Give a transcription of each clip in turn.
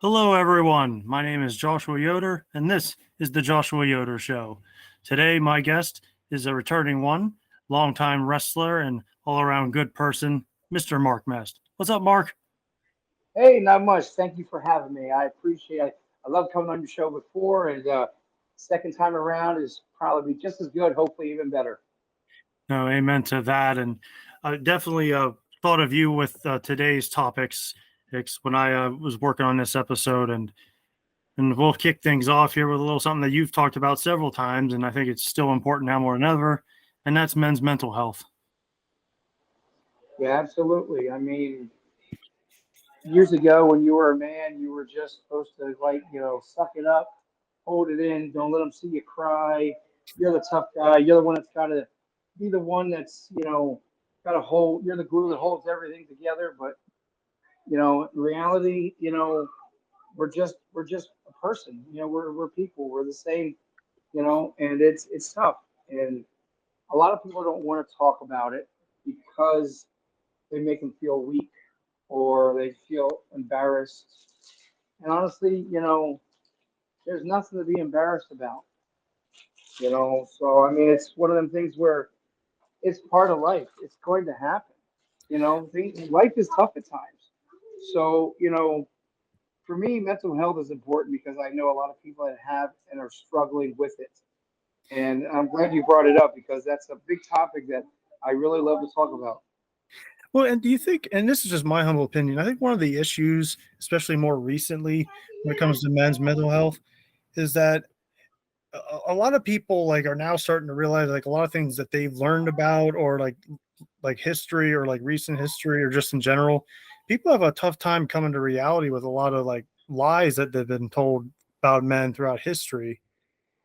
Hello, everyone. My name is Joshua Yoder, and this is the Joshua Yoder Show. Today, my guest is a returning one, longtime wrestler and all around good person, Mr. Mark Mest. What's up, Mark? Hey, not much. Thank you for having me. I appreciate it. I love coming on your show before, and second time around is probably just as good, hopefully even better. No, amen to that. And I definitely thought of you with today's topics when I was working on this episode. And we'll kick things off here with a little something that you've talked about several times, and I think it's still important now more than ever, and that's men's mental health. Yeah, absolutely. I mean, years ago when you were a man, you were just supposed to suck it up, hold it in, don't let them see you cry. You're the tough guy. You're the one that's got to be the one that's got to hold. You're the glue that holds everything together. But in reality, we're just a person. We're people. We're the same. And it's tough. And a lot of people don't want to talk about it because they make them feel weak or they feel embarrassed. And honestly, there's nothing to be embarrassed about. So I mean, it's one of them things where it's part of life. It's going to happen. Life is tough at times. So for me, mental health is important because I know a lot of people that have and are struggling with it. And I'm glad you brought it up because that's a big topic that I really love to talk about. Well, and do you think, and this is just my humble opinion, I think one of the issues, especially more recently when it comes to men's mental health, is that a lot of people like are now starting to realize like a lot of things that they've learned about or like history or like recent history or just in general, people have a tough time coming to reality with a lot of like lies that they've been told about men throughout history.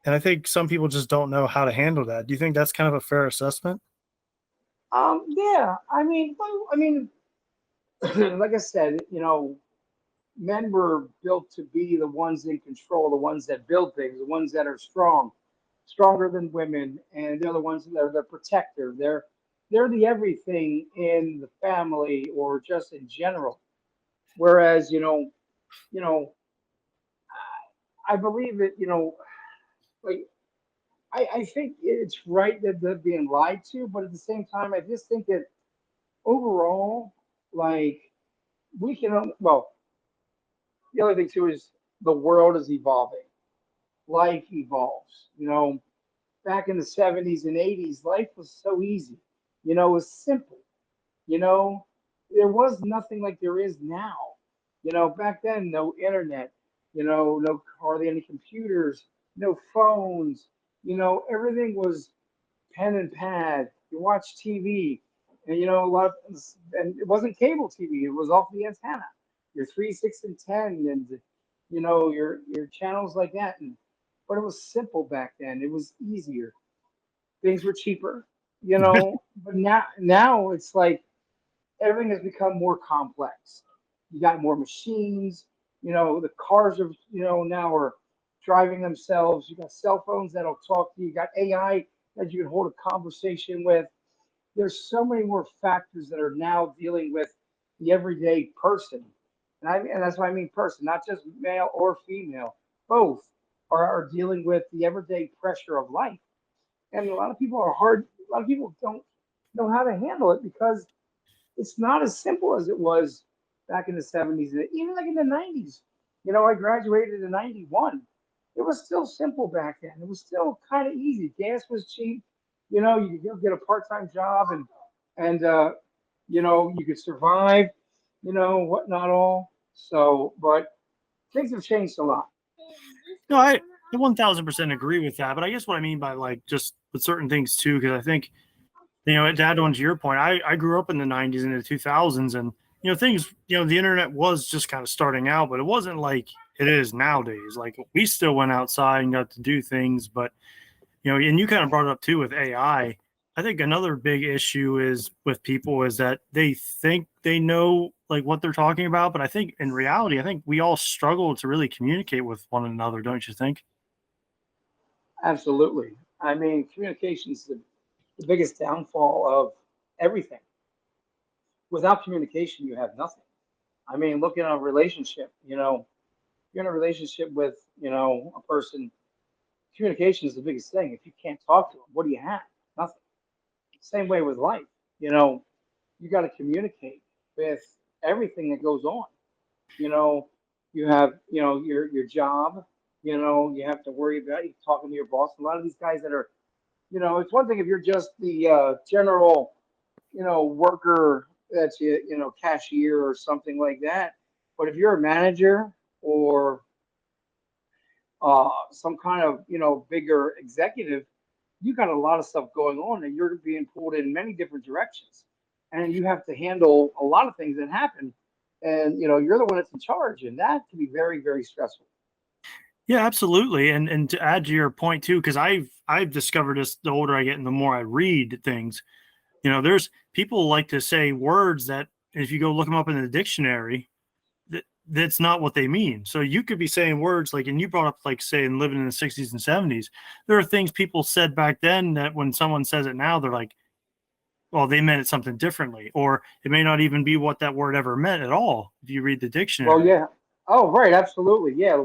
And I think some people just don't know how to handle that. Do you think that's kind of a fair assessment? Yeah, I mean, like I said, men were built to be the ones in control, the ones that build things, the ones that are strong, stronger than women, and they're the ones that are the protector. They're the everything in the family or just in general. Whereas, you know, I believe it, like I think it's right that they're being lied to, but at the same time, I just think that overall, like we can, well, the other thing too is the world is evolving. Life evolves. Back in the 70s and 80s, life was so easy. It was simple. You know, there was nothing like there is now. Back then, no internet, no hardly any computers, no phones. Everything was pen and pad. You watch TV, and and it wasn't cable TV. It was off the antenna. Your 3, 6, and 10, and your channels like that. But it was simple back then. It was easier. Things were cheaper. But now it's like everything has become more complex. You got more machines. The cars are now are driving themselves. You got cell phones that'll talk to you. You got AI that you can hold a conversation with. There's so many more factors that are now dealing with the everyday person, and that's what I mean person, not just male or female. Both are dealing with the everyday pressure of life, and a lot of people are hard. A lot of people don't know how to handle it because it's not as simple as it was back in the 70s, and even like in the 90s. I graduated in 91. It was still simple back then. It was still kind of easy. Gas was cheap. You could go get a part-time job and you could survive, what not all. So, but things have changed a lot. No, I 1000% agree with that. But I guess what I mean by like just with certain things too, because I think, to add on to your point, I grew up in the 90s and the 2000s, and, things, the internet was just kind of starting out, but it wasn't like it is nowadays. Like we still went outside and got to do things, but, and you kind of brought it up too with AI. I think another big issue is with people is that they think they know like what they're talking about, but I think in reality, I think we all struggle to really communicate with one another, don't you think? Absolutely. I mean, communication is the biggest downfall of everything. Without communication, you have nothing. I mean, look at a relationship. you're in a relationship with, a person, communication is the biggest thing. If you can't talk to them, what do you have? Nothing. Same way with life. You know, you got to communicate with everything that goes on. You know, you have, your job. You have to worry about you talking to your boss. A lot of these guys that are, it's one thing if you're just the general, worker that's cashier or something like that. But if you're a manager or some kind of bigger executive, you got a lot of stuff going on, and you're being pulled in many different directions, and you have to handle a lot of things that happen, and you're the one that's in charge, and that can be very, very stressful. Yeah, absolutely. And to add to your point too, because I've discovered this the older I get and the more I read things, there's people like to say words that if you go look them up in the dictionary, that's not what they mean. So you could be saying words like, and you brought up like saying living in the 60s and 70s. There are things people said back then that when someone says it now, they're like, well, they meant it something differently, or it may not even be what that word ever meant at all if you read the Well, dictionary. yeah. Oh, right, absolutely. Yeah.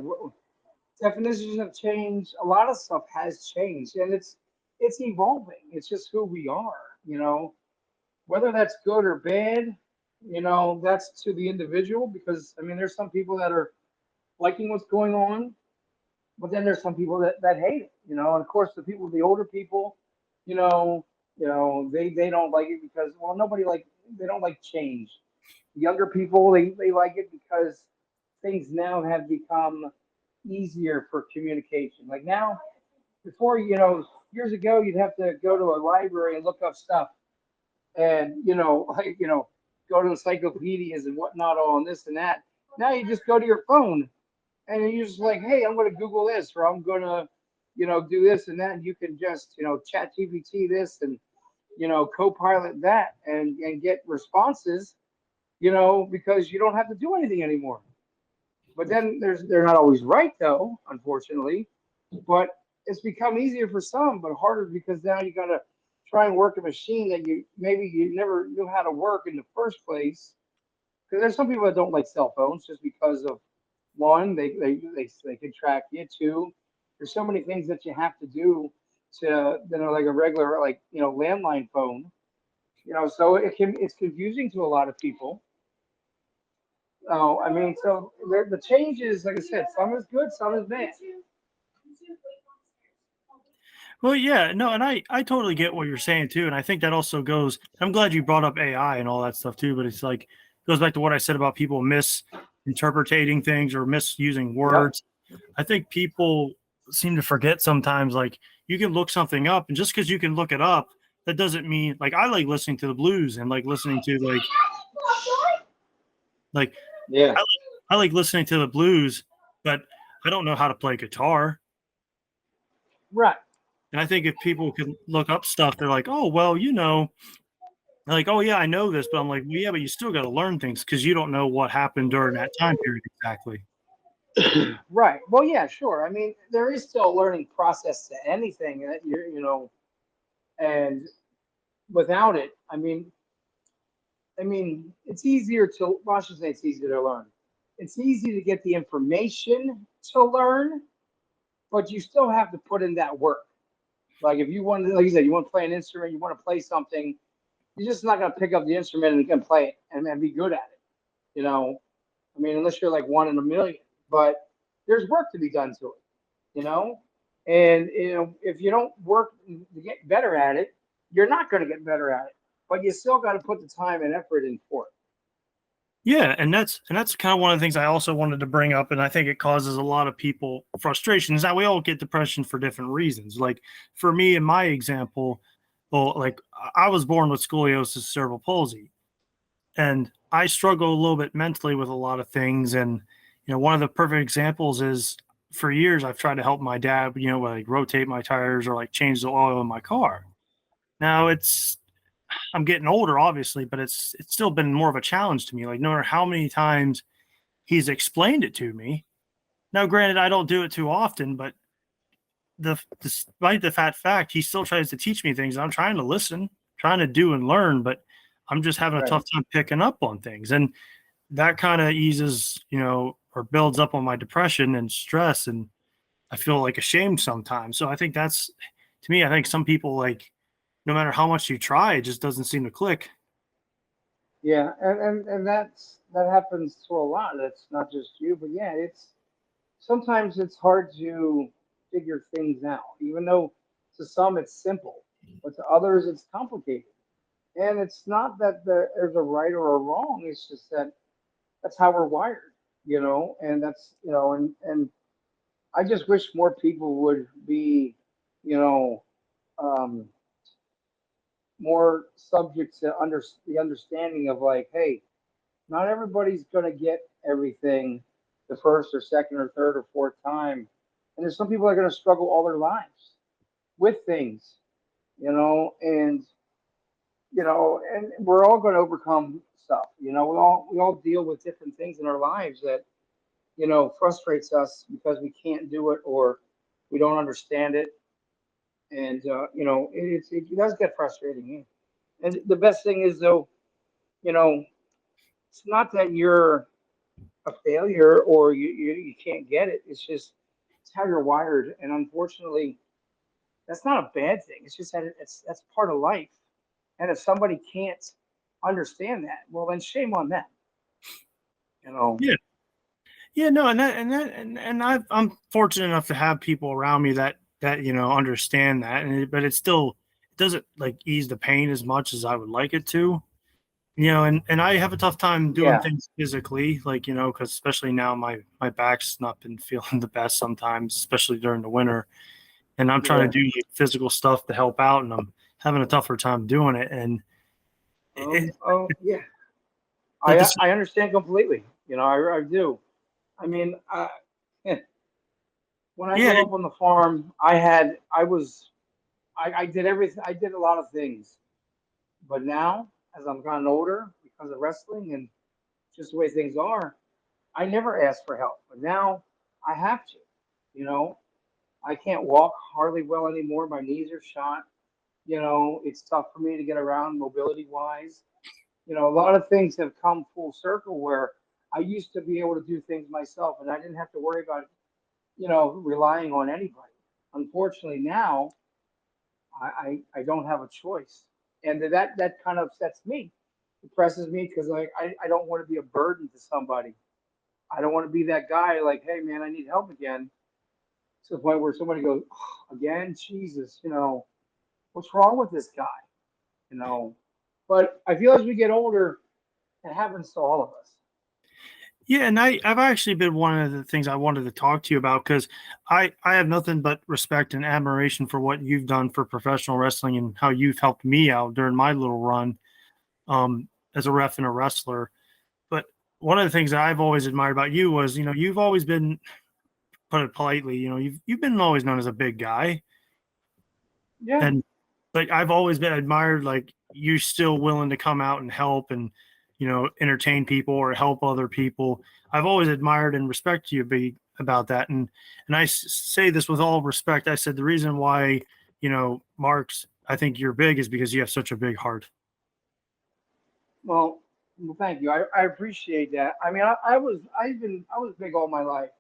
Definitions have changed. A lot of stuff has changed, and it's evolving. It's just who we are, whether that's good or bad, that's to the individual, because I mean there's some people that are liking what's going on, but then there's some people that hate it, and of course the older people, you know, they don't like it because, well, nobody like they don't like change. The younger people, they like it because things now have become easier for communication. Like now, before, years ago, you'd have to go to a library and look up stuff, and like go to encyclopedias and whatnot on this and that. Now you just go to your phone and you're just like, hey, I'm going to Google this, or I'm going to do this and that, and you can just chat GPT this and co-pilot that, and get responses, because you don't have to do anything anymore. But then they're not always right, though, unfortunately. But it's become easier for some, but harder, because now you got to try and work a machine that you never knew how to work in the first place. Because there's some people that don't like cell phones just because of, one, they can track you. Two, there's so many things that you have to do to like a regular, like landline phone. So it's confusing to a lot of people. I mean, so the changes, like I said, some is good, some is bad. Well, yeah, no, and I totally get what you're saying too, and I think that also goes. I'm glad you brought up AI and all that stuff too, but it's like goes back to what I said about people misinterpreting things or misusing Yep. words. I think people seem to forget sometimes, like you can look something up, and just because you can look it up, that doesn't mean like I like listening to the blues and like listening to like Yeah. I like listening to the blues, but I don't know how to play guitar. Right. And I think if people can look up stuff, they're like, oh, well, like, oh, yeah, I know this. But I'm like, well, yeah, but you still got to learn things because you don't know what happened during that time period exactly. Right. Well, yeah, sure. I mean, there is still a learning process to anything that and without it, I mean, it's easier to, well, I should say it's easier to learn. It's easy to get the information to learn, but you still have to put in that work. Like if you want, like you said, you want to play an instrument, you want to play something, you're just not going to pick up the instrument and you can play it and be good at it. I mean, unless you're like one in a million, but there's work to be done to it, you know? And, if you don't work to get better at it, you're not going to get better at it, but you still got to put the time and effort in for it. Yeah, and that's kind of one of the things I also wanted to bring up, and I think it causes a lot of people frustration. Is that we all get depression for different reasons. Like for me, in my example, well, like I was born with scoliosis, cerebral palsy, and I struggle a little bit mentally with a lot of things. And one of the perfect examples is for years I've tried to help my dad, like rotate my tires or like change the oil in my car. Now I'm getting older, obviously, but it's still been more of a challenge to me. Like no matter how many times he's explained it to me. Now, granted, I don't do it too often, but despite the fact he still tries to teach me things. I'm trying to listen, trying to do and learn, but I'm just having a Right. tough time picking up on things. And that kind of eases, or builds up on my depression and stress, and I feel like ashamed sometimes. So I think that's, to me, I think some people, like, no matter how much you try, it just doesn't seem to click. Yeah, and that happens to a lot. That's not just you, but yeah, it's sometimes it's hard to figure things out, even though to some it's simple, but to others it's complicated. And it's not that there's a right or a wrong. It's just that that's how we're wired, and that's, and I just wish more people would be, you know, um, more subject to the understanding of like, hey, not everybody's going to get everything the first or second or third or fourth time. And there's some people that are going to struggle all their lives with things, and and we're all going to overcome stuff. We all deal with different things in our lives that frustrates us because we can't do it or we don't understand it, and it does get frustrating. And the best thing is though, you know, it's not that you're a failure or you can't get it. It's just it's how you're wired, and unfortunately, that's not a bad thing. It's just that that's part of life. And if somebody can't understand that, well, then shame on them. You know. Yeah. Yeah, no, and I'm fortunate enough to have people around me that understand that, but it doesn't like ease the pain as much as I would like it to. And I have a tough time doing Yeah. things physically, like, because especially now my back's not been feeling the best sometimes, especially during the winter. And I'm trying Yeah. to do like, physical stuff to help out, and I'm having a tougher time doing it. And it, Oh, yeah. at the I understand completely. I do. I mean, when I yeah, grew up on the farm, I did everything. I did a lot of things. But now, as I'm gotten older, because of wrestling and just the way things are, I never ask for help. But now I have to. You know, I can't walk hardly well anymore. My knees are shot. It's tough for me to get around mobility wise. A lot of things have come full circle where I used to be able to do things myself and I didn't have to worry about, relying on anybody. Unfortunately, now I don't have a choice. And that kind of upsets me, depresses me because like I don't want to be a burden to somebody. I don't want to be that guy like, hey man, I need help again. To the point where somebody goes, "Oh, again, Jesus, what's wrong with this guy? You know. But I feel as we get older, it happens to all of us. Yeah, and I've actually been one of the things I wanted to talk to you about because I have nothing but respect and admiration for what you've done for professional wrestling and how you've helped me out during my little run as a ref and a wrestler. But one of the things that I've always admired about you was, you've always been, put it politely, you've been always known as a big guy, Yeah. and like I've always been admired, like you still willing to come out and help and entertain people or help other people. I've always admired and respect you about that, and I say this with all respect. I said the reason why Mark's I think you're big is because you have such a big heart. Well, thank you. I appreciate that. I mean, I was big all my life.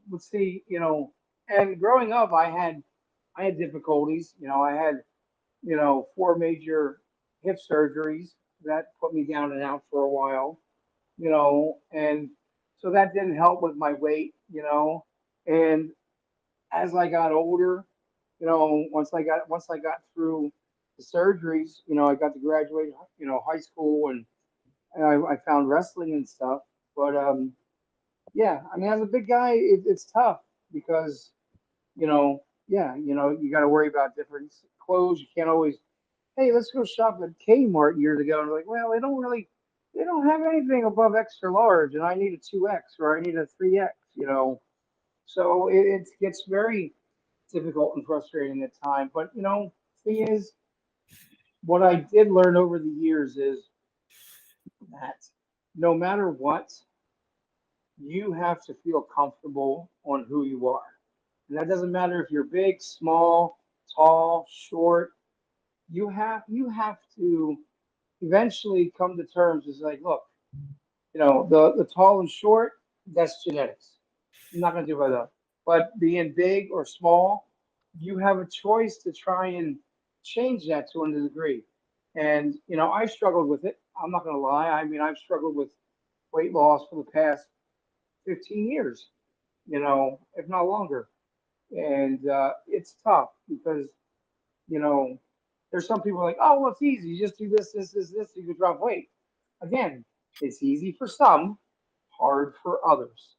Let's see, and growing up, I had difficulties. I had four major hip surgeries that put me down and out for a while. And so that didn't help with my weight. And as I got older, once I got through the surgeries, I got to graduate, high school, and I found wrestling and stuff. But yeah, I mean, as a big guy, it's tough because yeah, you got to worry about different clothes. You can't always, hey, let's go shop at Kmart years ago. And they're like, well, they don't have anything above extra large, and I need a 2X or I need a 3X. So it gets very difficult and frustrating at times. But thing is, what I did learn over the years is that no matter what, you have to feel comfortable on who you are. And that doesn't matter if you're big, small, tall, short. You have to eventually come to terms. It's like, look, The tall and short, that's genetics. I'm not gonna do by that. But being big or small, you have a choice to try and change that to a degree. And I've struggled with it. I'm not gonna lie. I mean, I've struggled with weight loss for the past 15 years, if not longer. And it's tough because you know there's some people like, oh, well, it's easy. You just do this, you can drop weight. Again, it's easy for some, hard for others.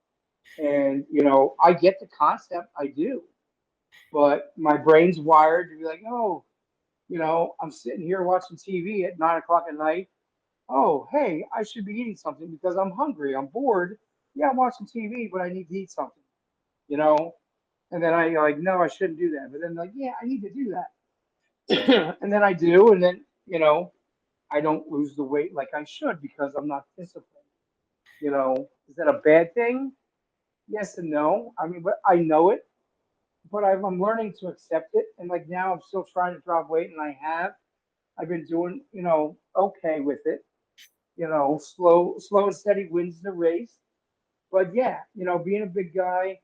And I get the concept, I do, but my brain's wired to be like, oh, I'm sitting here watching TV at 9 o'clock at night. Oh, hey, I should be eating something because I'm hungry. I'm bored. Yeah, I'm watching TV, but I need to eat something. You know, and then I like, no, I shouldn't do that. But then like, yeah, I need to do that. And then I do, and then I don't lose the weight like I should because I'm not disciplined. Is that a bad thing? Yes and no. I mean, but I know it, but I'm learning to accept it. And like now, I'm still trying to drop weight, and I have. I've been doing, okay with it. Slow and steady wins the race. But yeah, being a big guy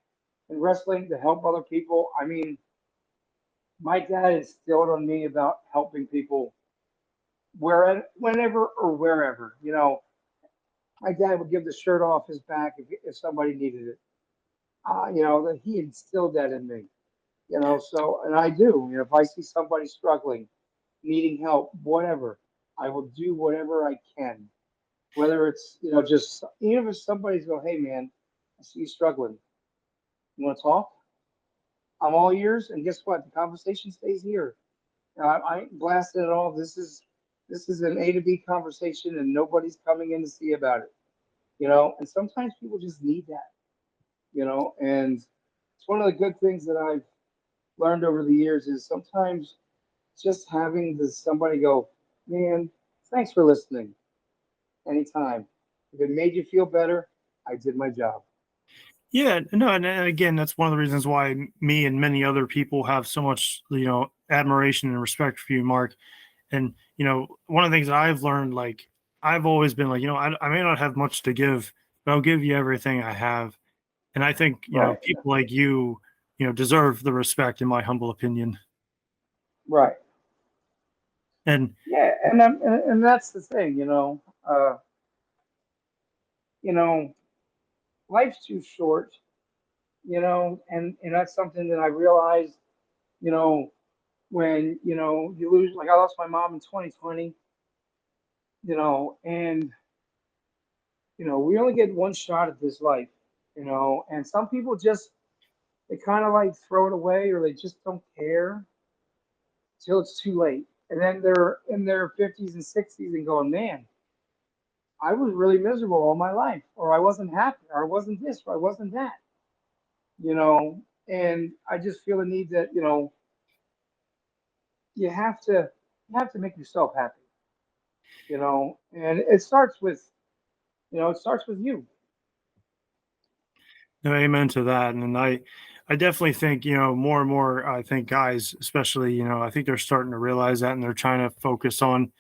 and wrestling to help other people. I mean, my dad instilled on me about helping people whenever or wherever. My dad would give the shirt off his back if somebody needed it. That he instilled that in me. So and I do. If I see somebody struggling, needing help, whatever, I will do whatever I can. Whether it's just even if somebody's go, hey man, I see you struggling. You want to talk? I'm all ears. And guess what? The conversation stays here. I ain't blasting it all. This is an A to B conversation, and nobody's coming in to see about it. And sometimes people just need that. And it's one of the good things that I've learned over the years is sometimes just having this somebody go, man, thanks for listening. Anytime. If it made you feel better, I did my job. Yeah, no, and again, that's one of the reasons why me and many other people have so much, admiration and respect for you, Mark. And one of the things that I've learned, like I've always been like, I may not have much to give, but I'll give you everything I have. And I think Right. people like you deserve the respect, in my humble opinion. Right. And Yeah, and that's the thing, you know, life's too short, and that's something that I realized, you know, when, you lose, like I lost my mom in 2020, and we only get one shot at this life, and some people just they kind of like throw it away or they just don't care till it's too late. And then they're in their 50s and 60s and going, man, I was really miserable all my life, or I wasn't happy, or I wasn't this, or I wasn't that, you know. And I just feel the need that, you have to make yourself happy, and it starts with you. no, amen to that. And I definitely think, more and more, I think guys, especially, I think they're starting to realize that and they're trying to focus on,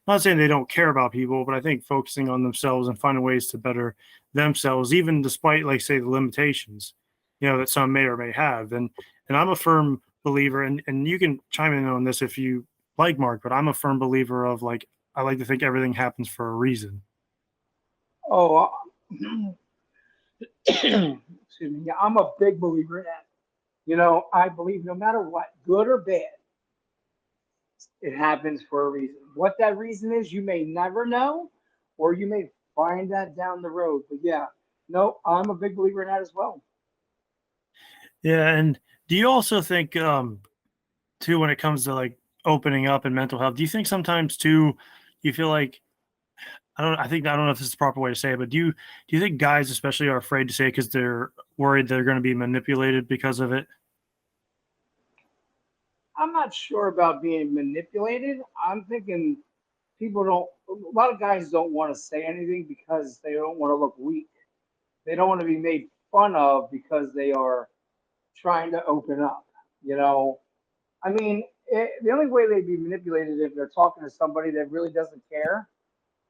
not saying they don't care about people, but I think focusing on themselves and finding ways to better themselves, even despite, like, say, the limitations, that some may or may have. And I'm a firm believer, and you can chime in on this if you like, Mark, but I'm a firm believer of, like, I like to think everything happens for a reason. Oh, excuse me. Yeah, I'm a big believer in that. I believe no matter what, good or bad, it happens for a reason. What that reason is, you may never know, or you may find that down the road. But yeah, no, I'm a big believer in that as well. Yeah, and do you also think, too, when it comes to like opening up and mental health, do you think sometimes too, you feel like, I don't know if this is the proper way to say it, but do you think guys especially are afraid to say it because they're worried they're going to be manipulated because of it? I'm not sure about being manipulated. I'm thinking people don't, a lot of guys don't want to say anything because they don't want to look weak. They don't want to be made fun of because they are trying to open up. You know, I mean, the only way they'd be manipulated if they're talking to somebody that really doesn't care.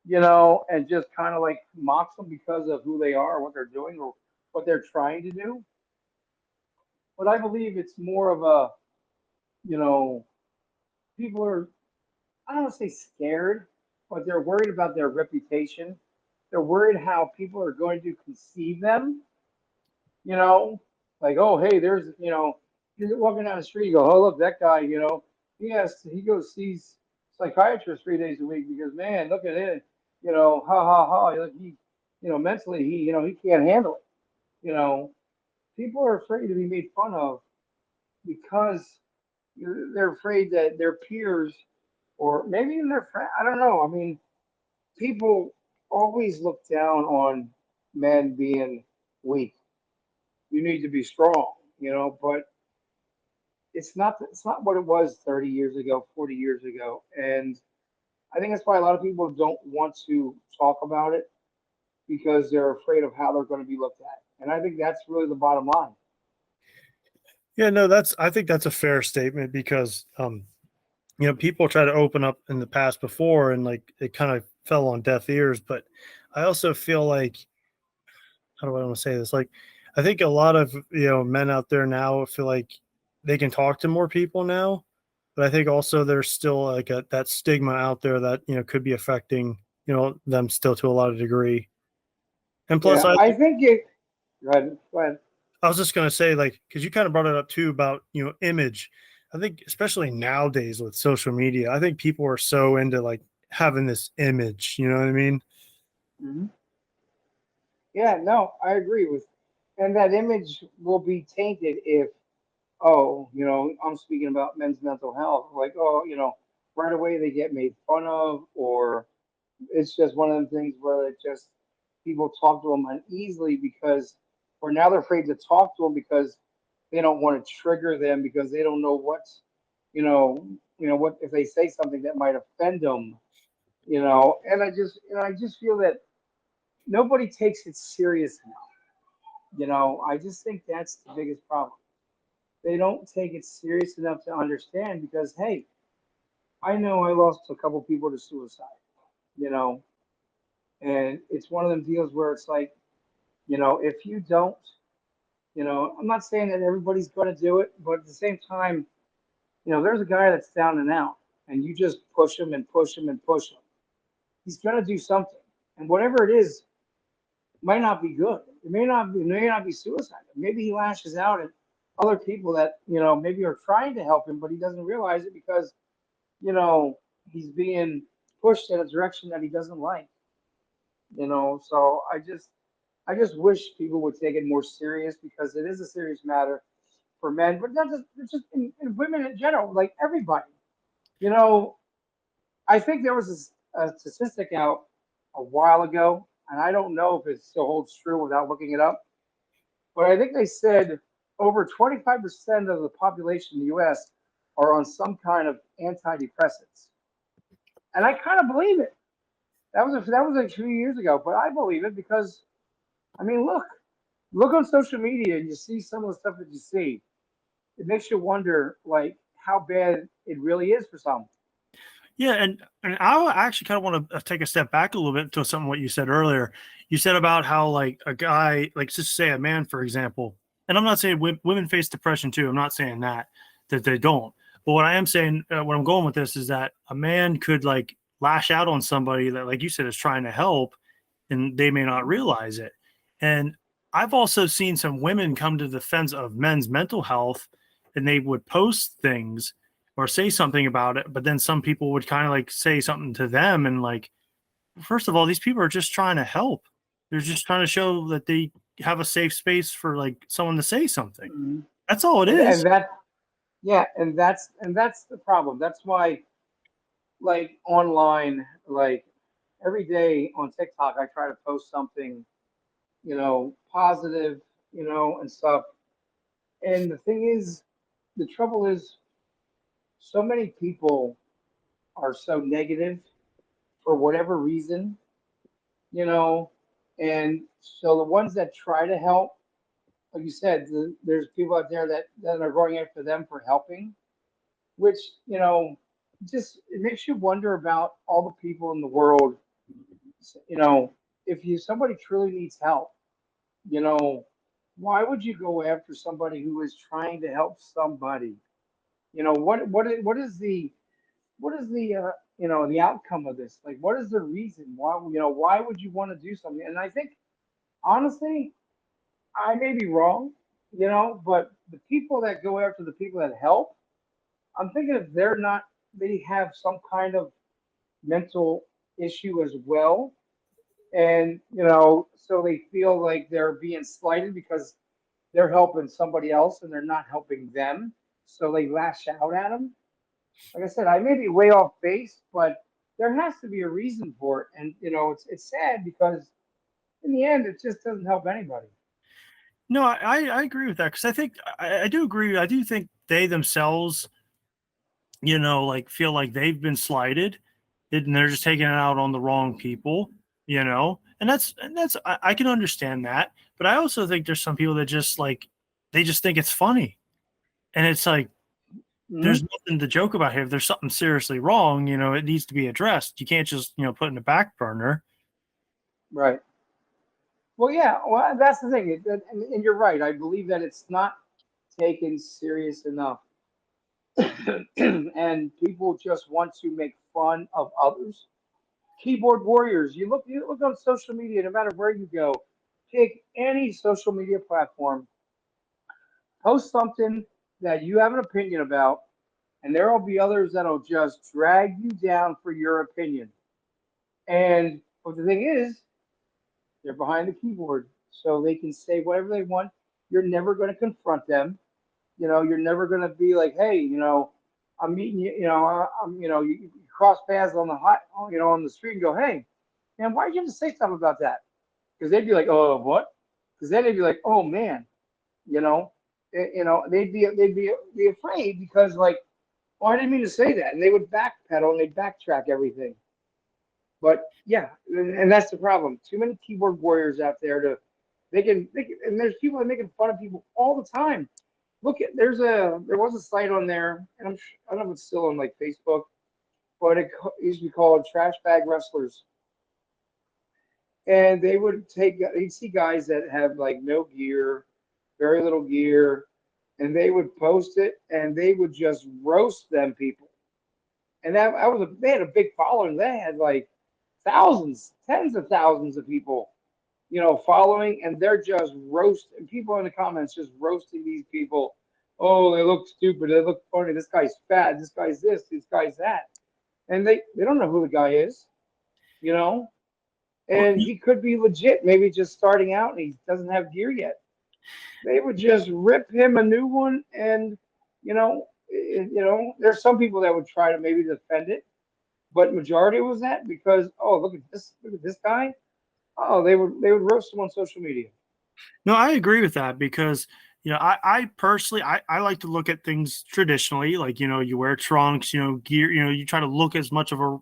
and just kind of like mocks them because of who they are, what they're doing, or what they're trying to do. But I believe it's more of a, you know, people are, I don't want to say scared, but they're worried about their reputation. They're worried how people are going to conceive them, you know, like, oh, hey, you're walking down the street, you go, oh, look, that guy, he goes sees psychiatrists 3 days a week because, man, look at it, ha ha ha, mentally, he can't handle it, people are afraid to be made fun of because they're afraid that their peers or maybe even their friend, I don't know. I mean, people always look down on men being weak. You need to be strong, but it's not what it was 30 years ago, 40 years ago. And I think that's why a lot of people don't want to talk about it because they're afraid of how they're going to be looked at. And I think that's really the bottom line. Yeah, no, I think that's a fair statement because people try to open up in the past before and like it kind of fell on deaf ears. But I also feel like, how do I want to say this? Like, I think a lot of men out there now feel like they can talk to more people now, but I think also there's still like that stigma out there that could be affecting them still to a lot of degree. And plus, Yeah, I think it. Go ahead. Go ahead. I was just gonna say, like, because you kind of brought it up too about image. I think especially nowadays with social media, I think people are so into like having this image. You know what I mean? Mhm. Yeah, no, I agree with, and that image will be tainted if, oh, I'm speaking about men's mental health, like, oh, right away they get made fun of, or it's just one of them things where it just people talk to them uneasily because, or now they're afraid to talk to them because they don't want to trigger them because they don't know what if they say something that might offend them, and I just feel that nobody takes it serious enough. I just think that's the biggest problem. They don't take it serious enough to understand because, hey, I know I lost a couple people to suicide, you know, and it's one of them deals where it's like, if you don't, I'm not saying that everybody's going to do it, but at the same time, there's a guy that's down and out, and you just push him and push him and push him. He's going to do something, and whatever it is, might not be good. It may not be suicide. Maybe he lashes out at other people that maybe are trying to help him, but he doesn't realize it because you know he's being pushed in a direction that he doesn't like. So I just wish people would take it more serious because it is a serious matter for men, but not just in women in general, like everybody. You know, I think there was a statistic out a while ago, and I don't know if it still holds true without looking it up. But I think they said over 25% of the population in the U.S. are on some kind of antidepressants, and I kind of believe it. That was like 2 years ago, but I believe it because I mean, look on social media and you see some of the stuff that you see. It makes you wonder, like, how bad it really is for some. Yeah, and I actually kind of want to take a step back a little bit to something what you said earlier. You said about how like a guy, like just say a man, for example, and I'm not saying women face depression too. I'm not saying that they don't. But what I am saying, what I'm going with this is that a man could like lash out on somebody that, like you said, is trying to help, and they may not realize it. And I've also seen some women come to the defense of men's mental health, and they would post things or say something about it, but then some people would kind of like say something to them and like, first of all, these people are just trying to help. They're just trying to show that they have a safe space for like someone to say something. Mhm. That's all it And is. that, yeah, and that's the problem. That's why, like online, like every day on TikTok, I try to post something, positive, and stuff. And the thing is, the trouble is, so many people are so negative for whatever reason, you know, and so the ones that try to help, like you said, there's people out there that are going after them for helping, which, just it makes you wonder about all the people in the world you know, if somebody truly needs help, you know, why would you go after somebody who is trying to help somebody? You know, what is the the outcome of this? Like, what is the reason why? Why would you want to do something? And I think honestly, I may be wrong, but the people that go after the people that help, I'm thinking if they have some kind of mental issue as well, and so they feel like they're being slighted because they're helping somebody else and they're not helping them, so they lash out at them. Like I said, I may be way off base, but there has to be a reason for it, and it's sad because in the end, it just doesn't help anybody. No, I agree with that because I think I do agree. I do think they themselves, like feel like they've been slighted, and they're just taking it out on the wrong people, and that's I can understand that, but I also think there's some people that just like they just think it's funny, and it's like there's Hmm. nothing to joke about here. If there's something seriously wrong, it needs to be addressed. You can't just put in the back burner. Right. Well, yeah. Well, that's the thing, and you're right. I believe that it's not taken serious enough, and people just want to make fun of others. Keyboard warriors. You look on social media. No matter where you go, pick any social media platform, post something that you have an opinion about, and there will be others that'll just drag you down for your opinion. And but the thing is, they're behind the keyboard, so they can say whatever they want. You're never going to confront them. You're never going to be like, hey, I'm meeting you. You cross paths on the on the street and go, hey, man, why did you have to say something about that? Because they'd be like, oh, what? Because then they'd be like, oh man, you know, they'd be afraid because like, oh, I didn't mean to say that, and they would backpedal and they'd backtrack everything. But yeah, and that's the problem. Too many keyboard warriors out there to they can, and there's people that are making fun of people all the time. Look at there was a site on there, and I don't know if it's still on like Facebook, but it used to be called Trash Bag Wrestlers, and they'd see guys that have like no gear, very little gear, and they would post it, and they would just roast them people. And they had a big following. They had like thousands, tens of thousands of people, following, and they're just roasting people in the comments, just roasting these people. Oh, they look stupid. They look funny. This guy's fat. This guy's this guy's that. And they don't know who the guy is, you know, Well, and he could be legit, maybe just starting out and he doesn't have gear yet. They would just rip him a new one, and there's some people that would try to maybe defend it, but majority was that because look at this guy. Oh, they would roast him on social media. no, I agree with that because I personally I like to look at things traditionally, like you wear trunks, gear, you try to look as much of a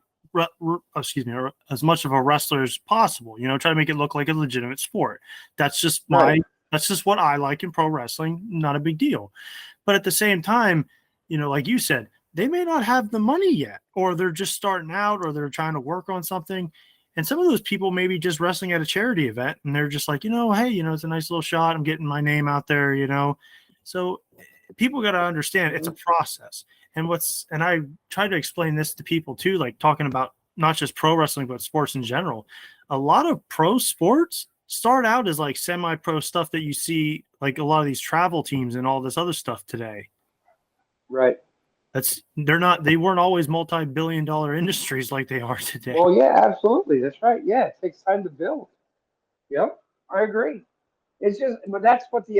excuse me, as much of a wrestler as possible. Try to make it look like a legitimate sport. That's just Right. that's just what I like in pro wrestling. Not a big deal. But at the same time, like you said, they may not have the money yet, or they're just starting out, or they're trying to work on something. And some of those people may be just wrestling at a charity event, and they're just like, hey, it's a nice little shot. I'm getting my name out there. So people got to understand it's a Mhm. process. And I try to explain this to people too, like talking about not just pro wrestling, but sports in general. A lot of pro sports start out as like semi-pro stuff that you see, like a lot of these travel teams and all this other stuff today. Right. They weren't always multi-billion dollar industries like they are today. Well, yeah, absolutely. That's right. Yeah, it takes time to build. Yep, I agree. It's just, but that's what see,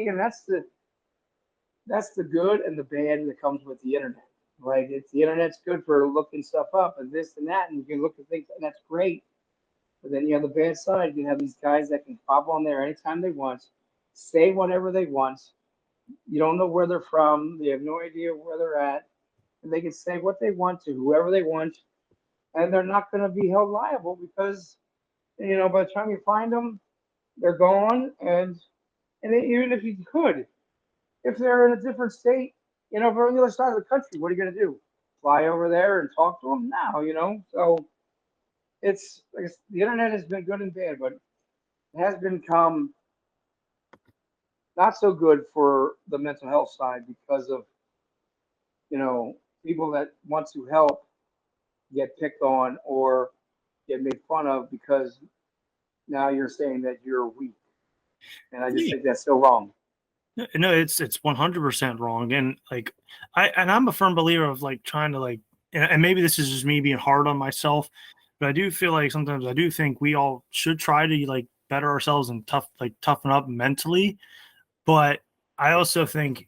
and that's the good and the bad that comes with the internet. Like the internet's good for looking stuff up and this and that, and you can look at things, and that's great. But then you have the bad side. You have these guys that can pop on there anytime they want, say whatever they want. You don't know where they're from. They have no idea where they're at, and they can say what they want to whoever they want, and they're not going to be held liable because by the time you find them, they're gone. And even if you could, if they're in a different state, if they're on the other side of the country, what are you going to do? Fly over there and talk to them now, So it's like the internet has been good and bad, but it has become not so good for the mental health side because of you know people that want to help get picked on or get made fun of because now you're saying that you're weak, and I just Yeah. think that's so wrong. No, it's 100% wrong. And like I'm a firm believer of like trying to like and maybe this is just me being hard on myself, but I do feel like sometimes I do think we all should try to like better ourselves and toughen up mentally. But I also think,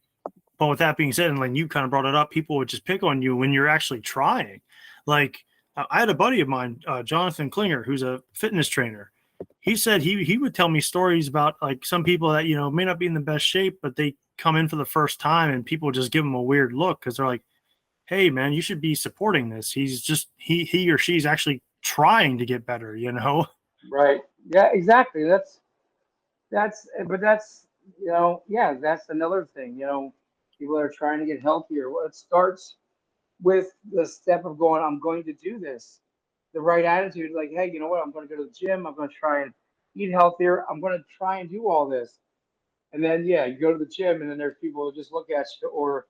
but with that being said, and like you kind of brought it up, people would just pick on you when you're actually trying. Like I had a buddy of mine, Jonathan Klinger, who's a fitness trainer. He said he would tell me stories about like some people that may not be in the best shape, but they come in for the first time and people just give them a weird look because they're like, "Hey, man, you should be supporting this. He's just he or she's actually trying to get better." Right? Yeah, exactly. But that's yeah, that's another thing. People are trying to get healthier. Well, it starts with the step of going, I'm going to do this. The right attitude, like, hey, you know what? I'm going to go to the gym. I'm going to try and eat healthier. I'm going to try and do all this. And then, yeah, you go to the gym, and then there's people who just look at you or,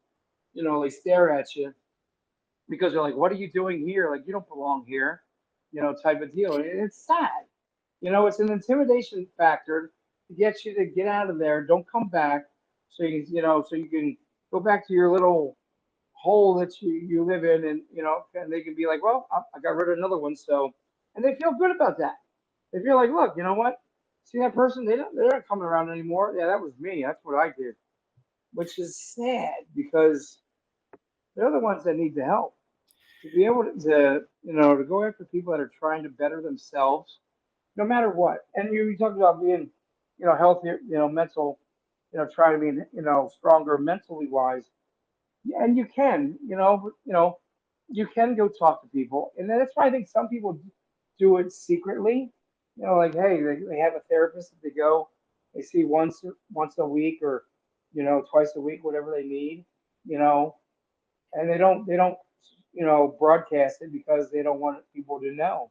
they stare at you because they're like, what are you doing here? Like, you don't belong here, type of deal. And it's sad. It's an intimidation factor to get you to get out of there. Don't come back so you can go back to your little hole that you live in, and they can be like, well, I got rid of another one, so, and they feel good about that. They feel like, look, you know what? See that person? They're not coming around anymore. Yeah, that was me. That's what I did, which is sad because they're the ones that need the help. To be able to go after people that are trying to better themselves, no matter what. And you talked about being, healthier, mental, trying to be, stronger mentally wise. Yeah, and you can, you can go talk to people, and that's why I think some people do it secretly. Like hey, they have a therapist that they go, they see once a week or twice a week, whatever they need, you know, and they don't broadcast it because they don't want people to know.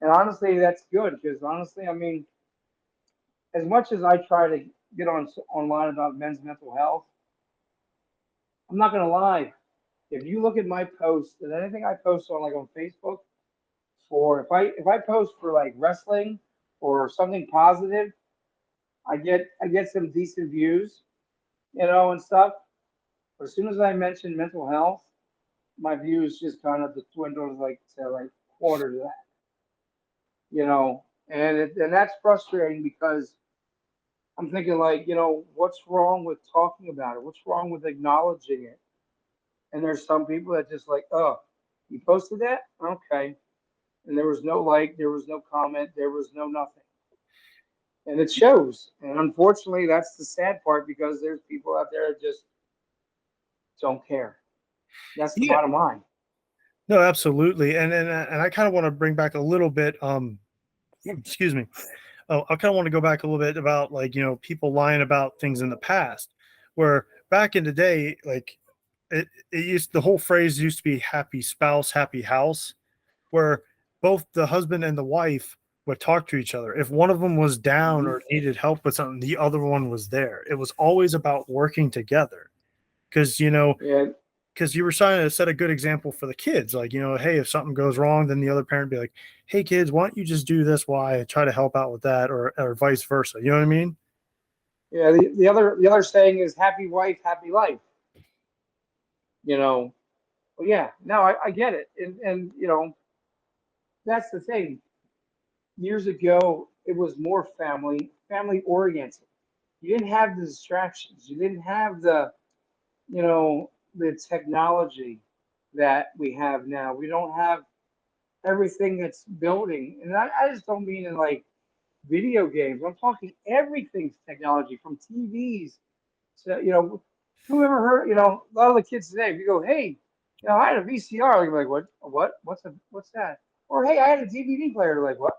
And honestly, that's good because honestly, I mean, as much as I try to get online about men's mental health, I'm not gonna lie. If you look at my posts and anything I post on like on Facebook, for if I post for like wrestling or something positive, I get some decent views, and stuff. But as soon as I mention mental health, my views just kind of dwindle like to like quarter to that, and that's frustrating because I'm thinking like, what's wrong with talking about it? What's wrong with acknowledging it? And there's some people that just like, oh, you posted that? Okay. And there was no like, there was no comment, there was no nothing. And it shows. And unfortunately, that's the sad part because there's people out there that just don't care. That's the Yeah. bottom line. No, absolutely. And I kind of want to bring back a little bit. Excuse me. Oh, I kind of want to go back a little bit about like people lying about things in the past, where back in the day, like it used the whole phrase used to be happy spouse, happy house, where both the husband and the wife would talk to each other. If one of them was down Mhm. or needed help with something, the other one was there. It was always about working together because Yeah, because you were trying to set a good example for the kids. Like, hey, if something goes wrong, then the other parent be like, hey, kids, why don't you just do this? Why try to help out with that, or vice versa? You know what I mean? yeah. The other saying is happy wife, happy life. You know, well, yeah. No, I get it, and that's the thing. Years ago, it was more family oriented. You didn't have the distractions. You didn't have the technology that we have now. We don't have everything that's building. And I just don't mean in like video games. I'm talking everything's technology from TVs to, who ever heard, a lot of the kids today, we go, hey, I had a VCR. They're like, what's that? Or, hey, I had a DVD player. They're like, what?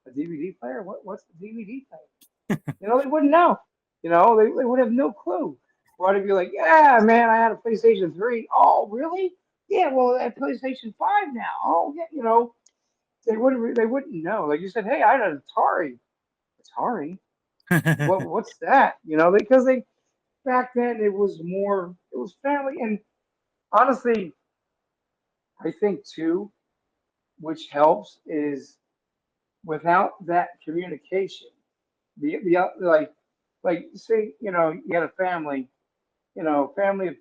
A DVD player? What's a DVD player? They wouldn't know. They would have no clue. Or they'd be like, yeah, man, I had a PlayStation 3. Oh, really? Yeah, well, at PlayStation 5 now. Oh, yeah, they wouldn't know. Like you said, hey, I had an Atari. Atari? What's that? Because they back then it was family. And honestly, I think too, which helps is without that communication, like say, you had a family, family of,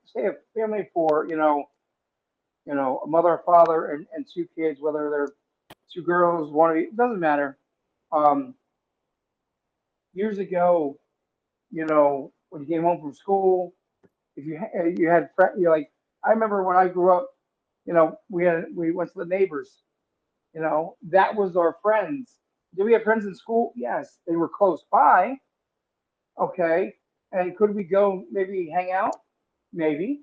say a family of four, a mother, a father, and two kids, whether they're two girls, one of you, it doesn't matter. Um, Years ago, when you came home from school, if you had you like, I remember when I grew up, we went to the neighbors. That was our friends. Did we have friends in school? Yes, they were close by. Okay, and could we go maybe hang out? Maybe,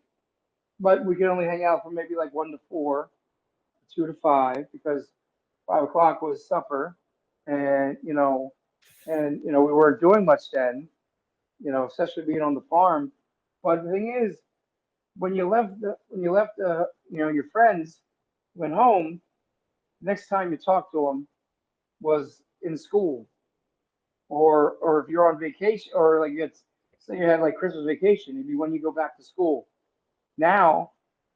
but we could only hang out from maybe like 1 to 4, 2 to 5, because 5 o'clock was supper, and we weren't doing much then. Especially being on the farm. But the thing is, when you left your friends, went home. Next time you talked to them was in school, or if you're on vacation, or like it's say you had like Christmas vacation, it'd be when you go back to school. Now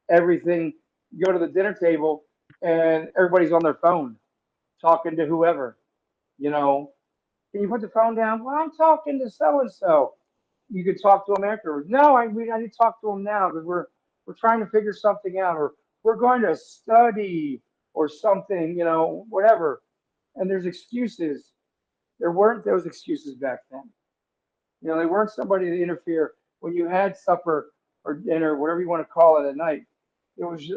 everything, you go to the dinner table and everybody's on their phone talking to whoever. You know, can you put the phone down? Well, I'm talking to so and so. You could talk to them afterwards. No, I need to talk to them now because we're trying to figure something out, or we're going to study or something, whatever. And there's excuses. There weren't those excuses back then. They weren't somebody to interfere when you had supper or dinner, whatever you want to call it at night. It was,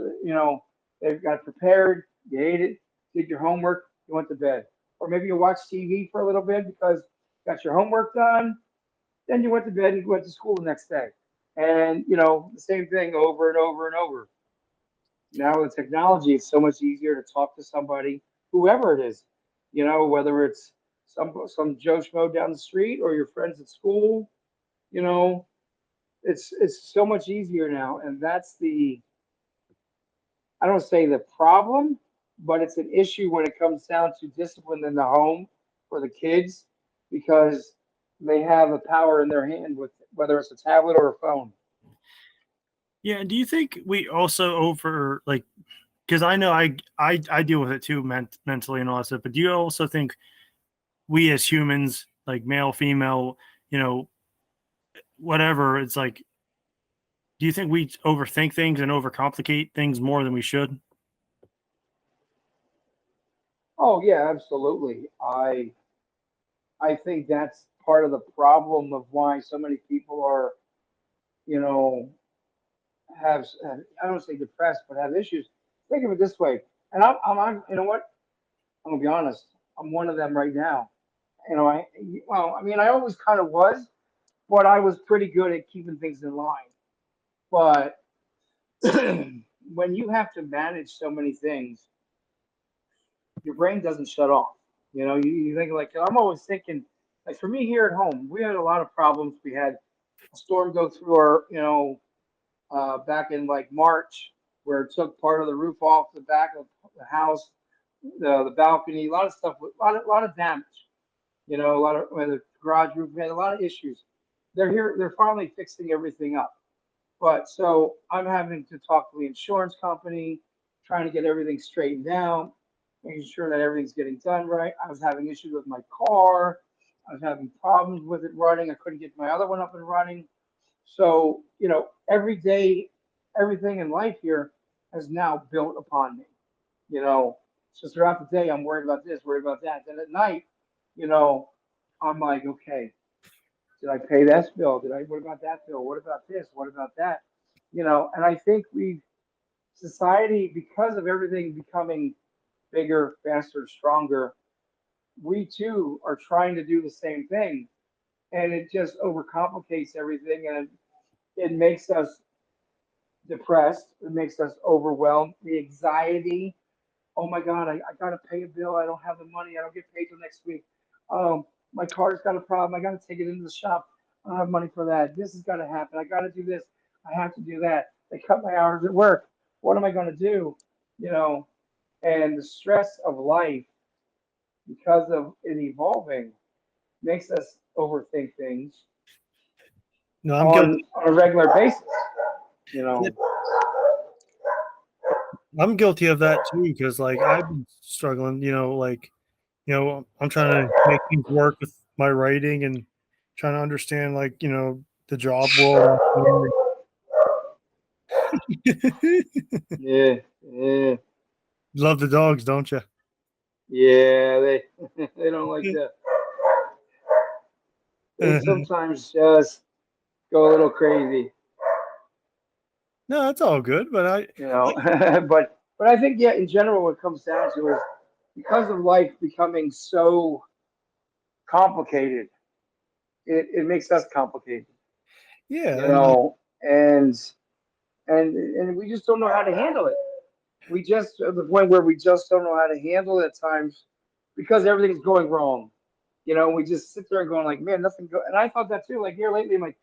they got prepared, you ate it, did your homework, you went to bed. Or maybe you watched TV for a little bit because you got your homework done, then you went to bed and you went to school the next day. And, the same thing over and over and over. Now with technology, it's so much easier to talk to somebody, whoever it is, whether it's some Joe Schmo down the street or your friends at school, you know, it's so much easier now. And that's I don't say the problem, but it's an issue when it comes down to discipline in the home for the kids because they have a power in their hand with whether it's a tablet or a phone. Yeah, do you think we also over like because I know I deal with it too mentally and all that stuff, but do you also think we as humans, like male, female, you know, whatever, it's like, do you think we overthink things and overcomplicate things more than we should? Oh yeah, absolutely. I think that's part of the problem of why so many people are, you know, I don't say depressed, but have issues. Think of it this way, and you know what? I'm gonna be honest. I'm one of them right now. I well, I mean, I always kind of was, but I was pretty good at keeping things in line. But when you have to manage so many things, your brain doesn't shut off. You think like I'm always thinking, like for me here at home, we had a lot of problems. We had a storm go through our, back in like March, where it took part of the roof off the back of the house, the balcony, a lot of stuff, a lot of damage. A lot of the garage roof. We had a lot of issues. They're here. They're finally fixing everything up. But so I'm having to talk to the insurance company, trying to get everything straightened out, making sure that everything's getting done right. I was having issues with my car. I was having problems with it running. I couldn't get my other one up and running. So, every day, everything in life here has now built upon me. You know, so throughout the day, I'm worried about this, worried about that. Then at night, you know, I'm like, okay, did I pay this bill? What about that bill? What about this? What about that? And I think society, because of everything becoming bigger, faster, stronger, we too are trying to do the same thing. And it just overcomplicates everything and it makes us depressed. It makes us overwhelmed. The anxiety. Oh my God, I got to pay a bill. I don't have the money. I don't get paid till next week. My car's got a problem. I got to take it into the shop. I don't have money for that. This has got to happen. I got to do this. I have to do that. They cut my hours at work. What am I going to do? You know, And the stress of life, because of it evolving, makes us overthink things No, I'm guilty. on a regular basis. You know, I'm guilty of that too, because like I've been struggling, I'm trying to make things work with my writing and trying to understand like, the job world out there. yeah, yeah, Love the dogs, don't you? yeah. They they don't like that. They sometimes just go a little crazy, No, that's all good, but you know. But I think yeah, in general, what it comes down to is because of life becoming so complicated, it makes us complicated, yeah, you and like, know, and we just don't know how to handle it. We just at the point where we just don't know how to handle it at times because everything's going wrong. You know, we just sit there and going like, man, nothing go. And I thought that too. Like here lately, I'm like,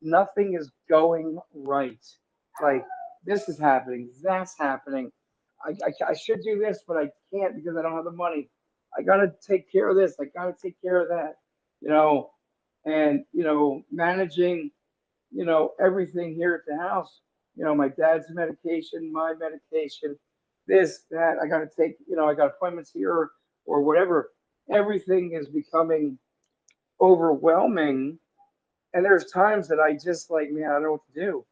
nothing is going right. Like this is happening, that's happening. I should do this, but I can't because I don't have the money. I gotta take care of this. I gotta take care of that. You know, and managing everything here at the house. My dad's medication, my medication, this, that. I got to take, I got appointments here or whatever. Everything is becoming overwhelming. And there's times that I just like, man, I don't know what to do.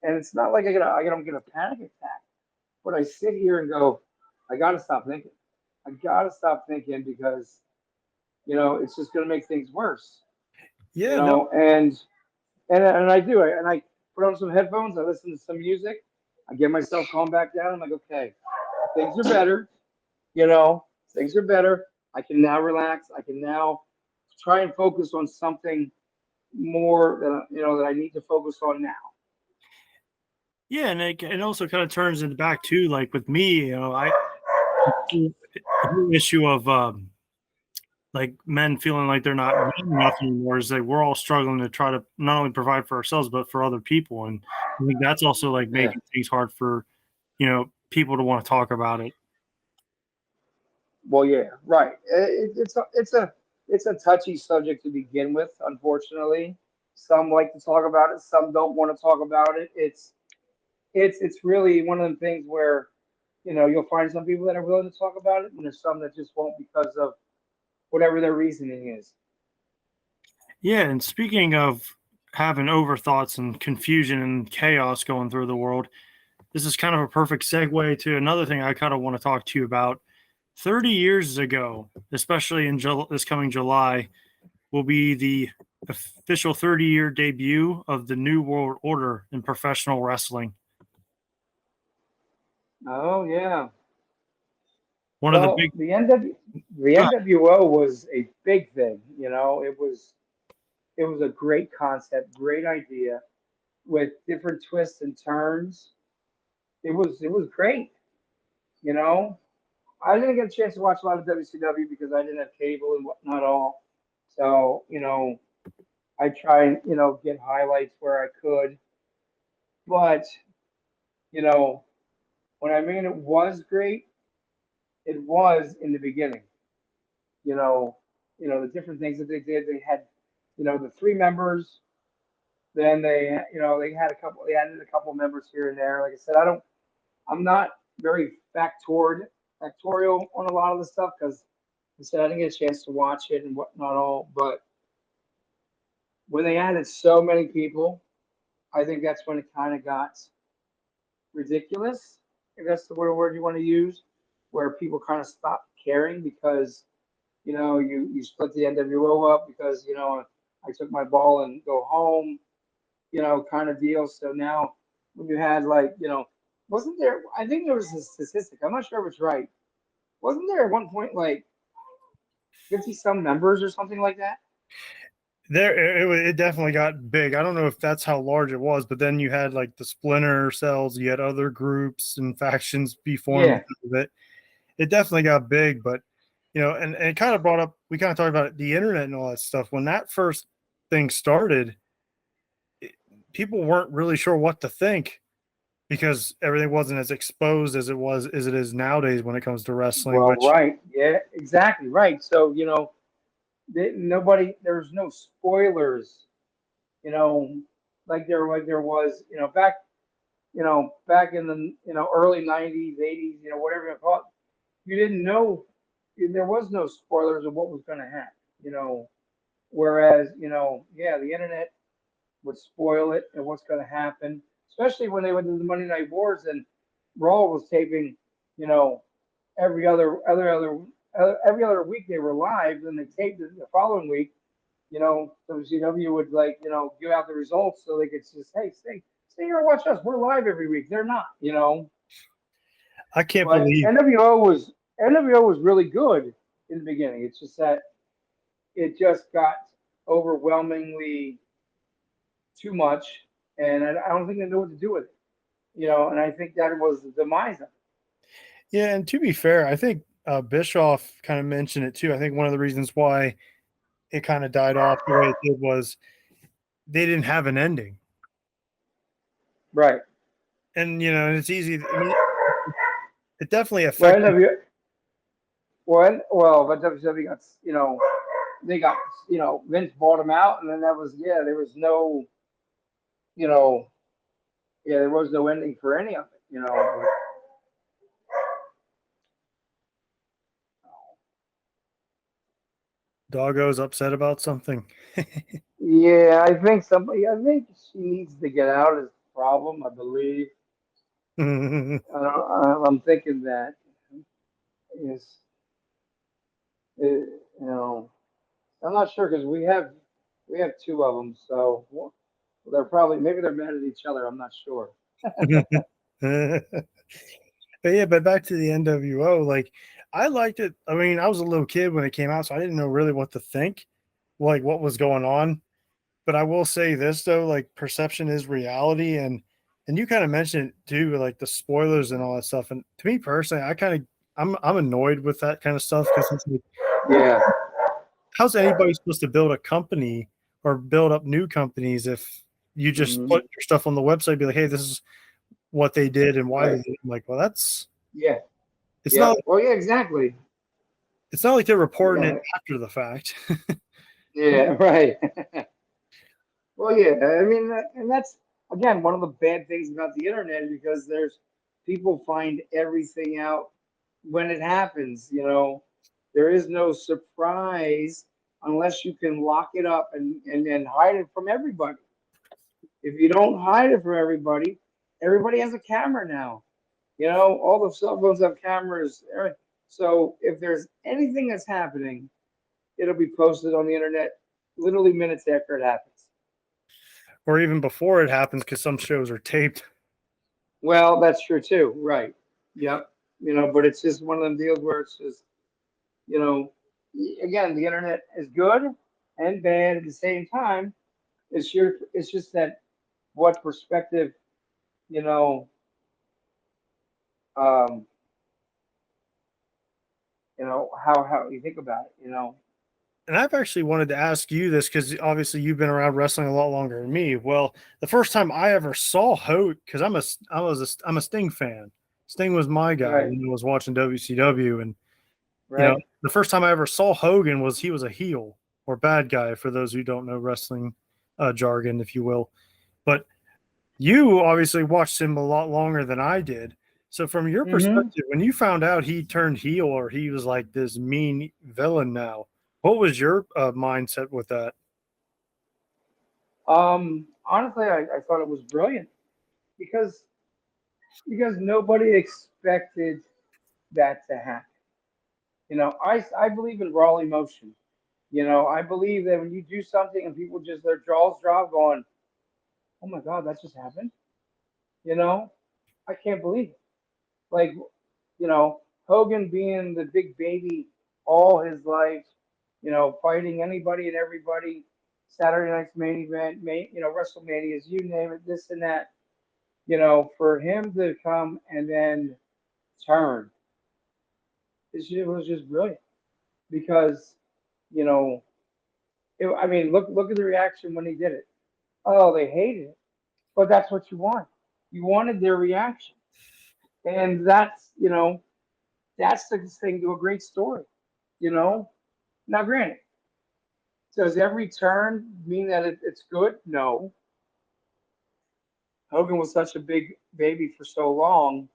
And it's not like don't get a panic attack, but I sit here and go, I got to stop thinking. I got to stop thinking because, it's just going to make things worse, yeah, no, and I do. I put on some headphones. I listen to some music. I get myself calm back down. I'm like, okay, things are better. You know, things are better. I can now relax. I can now try and focus on something more that I need to focus on now. yeah, and it also kind of turns into back to like with me, the whole issue of like men feeling like they're not men enough anymore is like we're all struggling to try to not only provide for ourselves but for other people, and I think that's also like Yeah. making things hard for people to want to talk about it. Well, yeah, right. It's a touchy subject to begin with. Unfortunately, some like to talk about it. Some don't want to talk about it. It's really one of the things where you'll find some people that are willing to talk about it, and there's some that just won't because of whatever their reasoning is. Yeah, and speaking of having overthoughts and confusion and chaos going through the world, this is kind of a perfect segue to another thing I kind of want to talk to you about. 30 years ago, especially in this coming July, will be the official 30-year debut of the New World Order in professional wrestling. Oh yeah. One of the Well, big, the NWO was a big thing. It was a great concept, great idea with different twists and turns. It was great. You know, I didn't get a chance to watch a lot of WCW because I didn't have cable and whatnot all. So I try and get highlights where I could. But you know, when I mean it was great, it was in the beginning. You know, the different things that they did. They had, the three members. Then they had they added a couple members here and there. Like I said, I'm not very factorial on a lot of the stuff because I said I didn't get a chance to watch it and whatnot all. But when they added so many people, I think that's when it kind of got ridiculous. If that's the word you want to use, where people kind of stopped caring because you split the NWO up because I took my ball and go home, kind of deal. So now when you had like wasn't there? I think there was a statistic. I'm not sure if it's right. Wasn't there at one point like 50 some members or something like that? it definitely got big. I don't know if that's how large it was, but then you had like the splinter cells, you had other groups and factions be formed Yeah. because of it. It definitely got big, but and it kind of brought up, we kind of talked about the internet and all that stuff. When that first thing started, people weren't really sure what to think. because everything wasn't as exposed as it is nowadays when it comes to wrestling. Well, Which right. Yeah, exactly. Right. So, there's no spoilers, you know, like there was, back in the, early 90s, 80s, whatever you call it. You didn't know, there was no spoilers of what was going to happen, whereas, yeah, the internet would spoil it and what's going to happen, especially when they went to the Monday Night Wars and Raw was taping, you know, every every other week they were live, and they taped it the following week. WCW would, like, give out the results so they could just, hey, stay here and watch us. We're live every week. They're not. I can't But believe. NWO was really good in the beginning. It's just that it just got overwhelmingly too much, and I don't think they knew what to do with it. And I think that was the demise of it. Yeah, and to be fair, I think Bischoff kind of mentioned it too. I think one of the reasons why it kind of died off the way it did was they didn't have an ending. Right. And it's easy. I mean, it definitely Well, affected. but WCW got, they got, Vince bought them out, and then there was no, you know, there was no ending for any of it. Doggo's upset about something. Yeah, I think she needs to get out is the problem, I believe. I'm thinking that is, I'm not sure because we have two of them, so maybe they're mad at each other. I'm not sure. But yeah, but back to the NWO, like I liked it. I mean, I was a little kid when it came out, so I didn't know really what to think, like what was going on. But I will say this though, like perception is reality, and you kind of mentioned it too, like the spoilers and all that stuff. And to me personally, I'm annoyed with that kind of stuff because it's like, Yeah. how's anybody supposed to build a company or build up new companies if you just Hmm. put your stuff on the website, be like, hey, this is what they did and why they Right. did it. I'm like, well, Yeah. it's Yeah. not Well, yeah, exactly. it's not like they're reporting it Yeah. after the fact. Yeah. Right. Well, yeah. I mean, and that's again one of the bad things about the internet because there's people find everything out when it happens. There is no surprise unless you can lock it up and hide it from everybody. If you don't hide it from everybody has a camera now. All the cell phones have cameras. So if there's anything that's happening, it'll be posted on the internet literally minutes after it happens. Or even before it happens, because some shows are taped. Well, that's true too. Right. Yep. But it's just one of them deals where it's just, you know, again, the internet is good and bad at the same time. It's just that what perspective, you know, um, how you think about it. And I've actually wanted to ask you this because obviously you've been around wrestling a lot longer than me. Well, the first time I ever saw Hogan, because I'm a Sting fan. Sting was my guy Right. when I was watching WCW, and Right. the first time I ever saw Hogan was he was a heel or bad guy for those who don't know wrestling jargon, if you will. But you obviously watched him a lot longer than I did. So from your Hmm. perspective, when you found out he turned heel or he was like this mean villain now, what was your mindset with that? Honestly, I thought it was brilliant because nobody expected that to happen. I believe in raw emotion. I believe that when you do something and people just their jaws drop, going, "Oh my God, that just happened." You know, I can't believe it. Like, Hogan being the big baby all his life, fighting anybody and everybody. Saturday night's main event, WrestleManias, you name it, this and that. For him to come and then turn, it was just brilliant because, you know, I mean, look at the reaction when he did it. Oh, they hated it, but that's what you want. You wanted their reaction. And that's, that's the thing to a great story, you know? Now, granted, does every turn mean that it's good? No. Hogan was such a big baby for so long,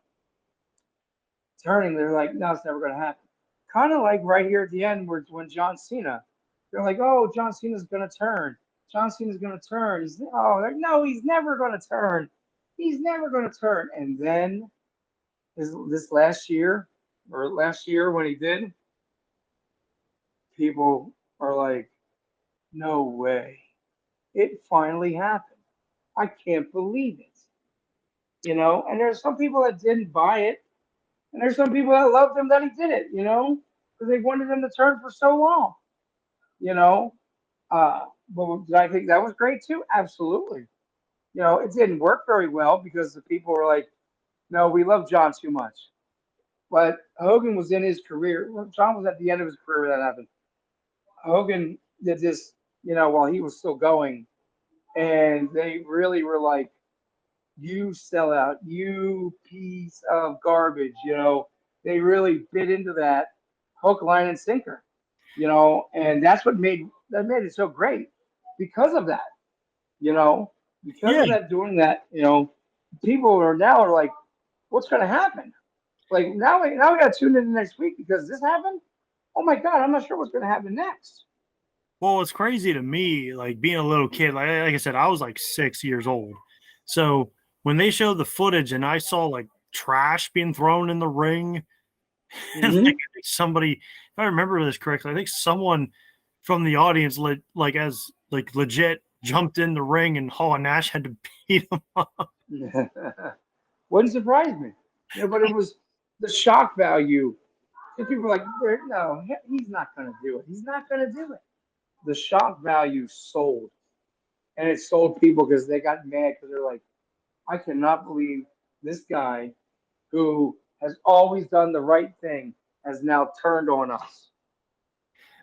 turning, they're like, no, it's never going to happen. Kind of like right here at the end, where when John Cena, they're like, oh, John Cena's going to turn. John Cena's going to turn. No, he's never going to turn. He's never going to turn. And then this last year when he did, people are like, no way. It finally happened. I can't believe it. And there's some people that didn't buy it, and there's some people that loved him that he did it, because they wanted him to turn for so long, you know. But did I think that was great too? Absolutely. It didn't work very well because the people were like, no, we love John too much. But Hogan was in his career. John was at the end of his career when that happened. Hogan did this, while he was still going, and they really were like, you sell out, you piece of garbage, They really bit into that hook, line, and sinker, and that's what made it so great because of that, you know, because Yeah. of that doing that, people are like, what's gonna happen? Like now we gotta tune in next week because this happened. Oh my god, I'm not sure what's gonna happen next. Well, it's crazy to me, like being a little kid, like I said, I was like 6 years old. So when they showed the footage and I saw like trash being thrown in the ring, and like Mm-hmm. I think somebody, if I remember this correctly, I think someone from the audience legit jumped in the ring and Hall and Nash had to beat him up. Wouldn't surprise me. But it was the shock value. If people were like, no, he's not going to do it. He's not going to do it. The shock value sold. And it sold people because they got mad because they're like, I cannot believe this guy who has always done the right thing has now turned on us.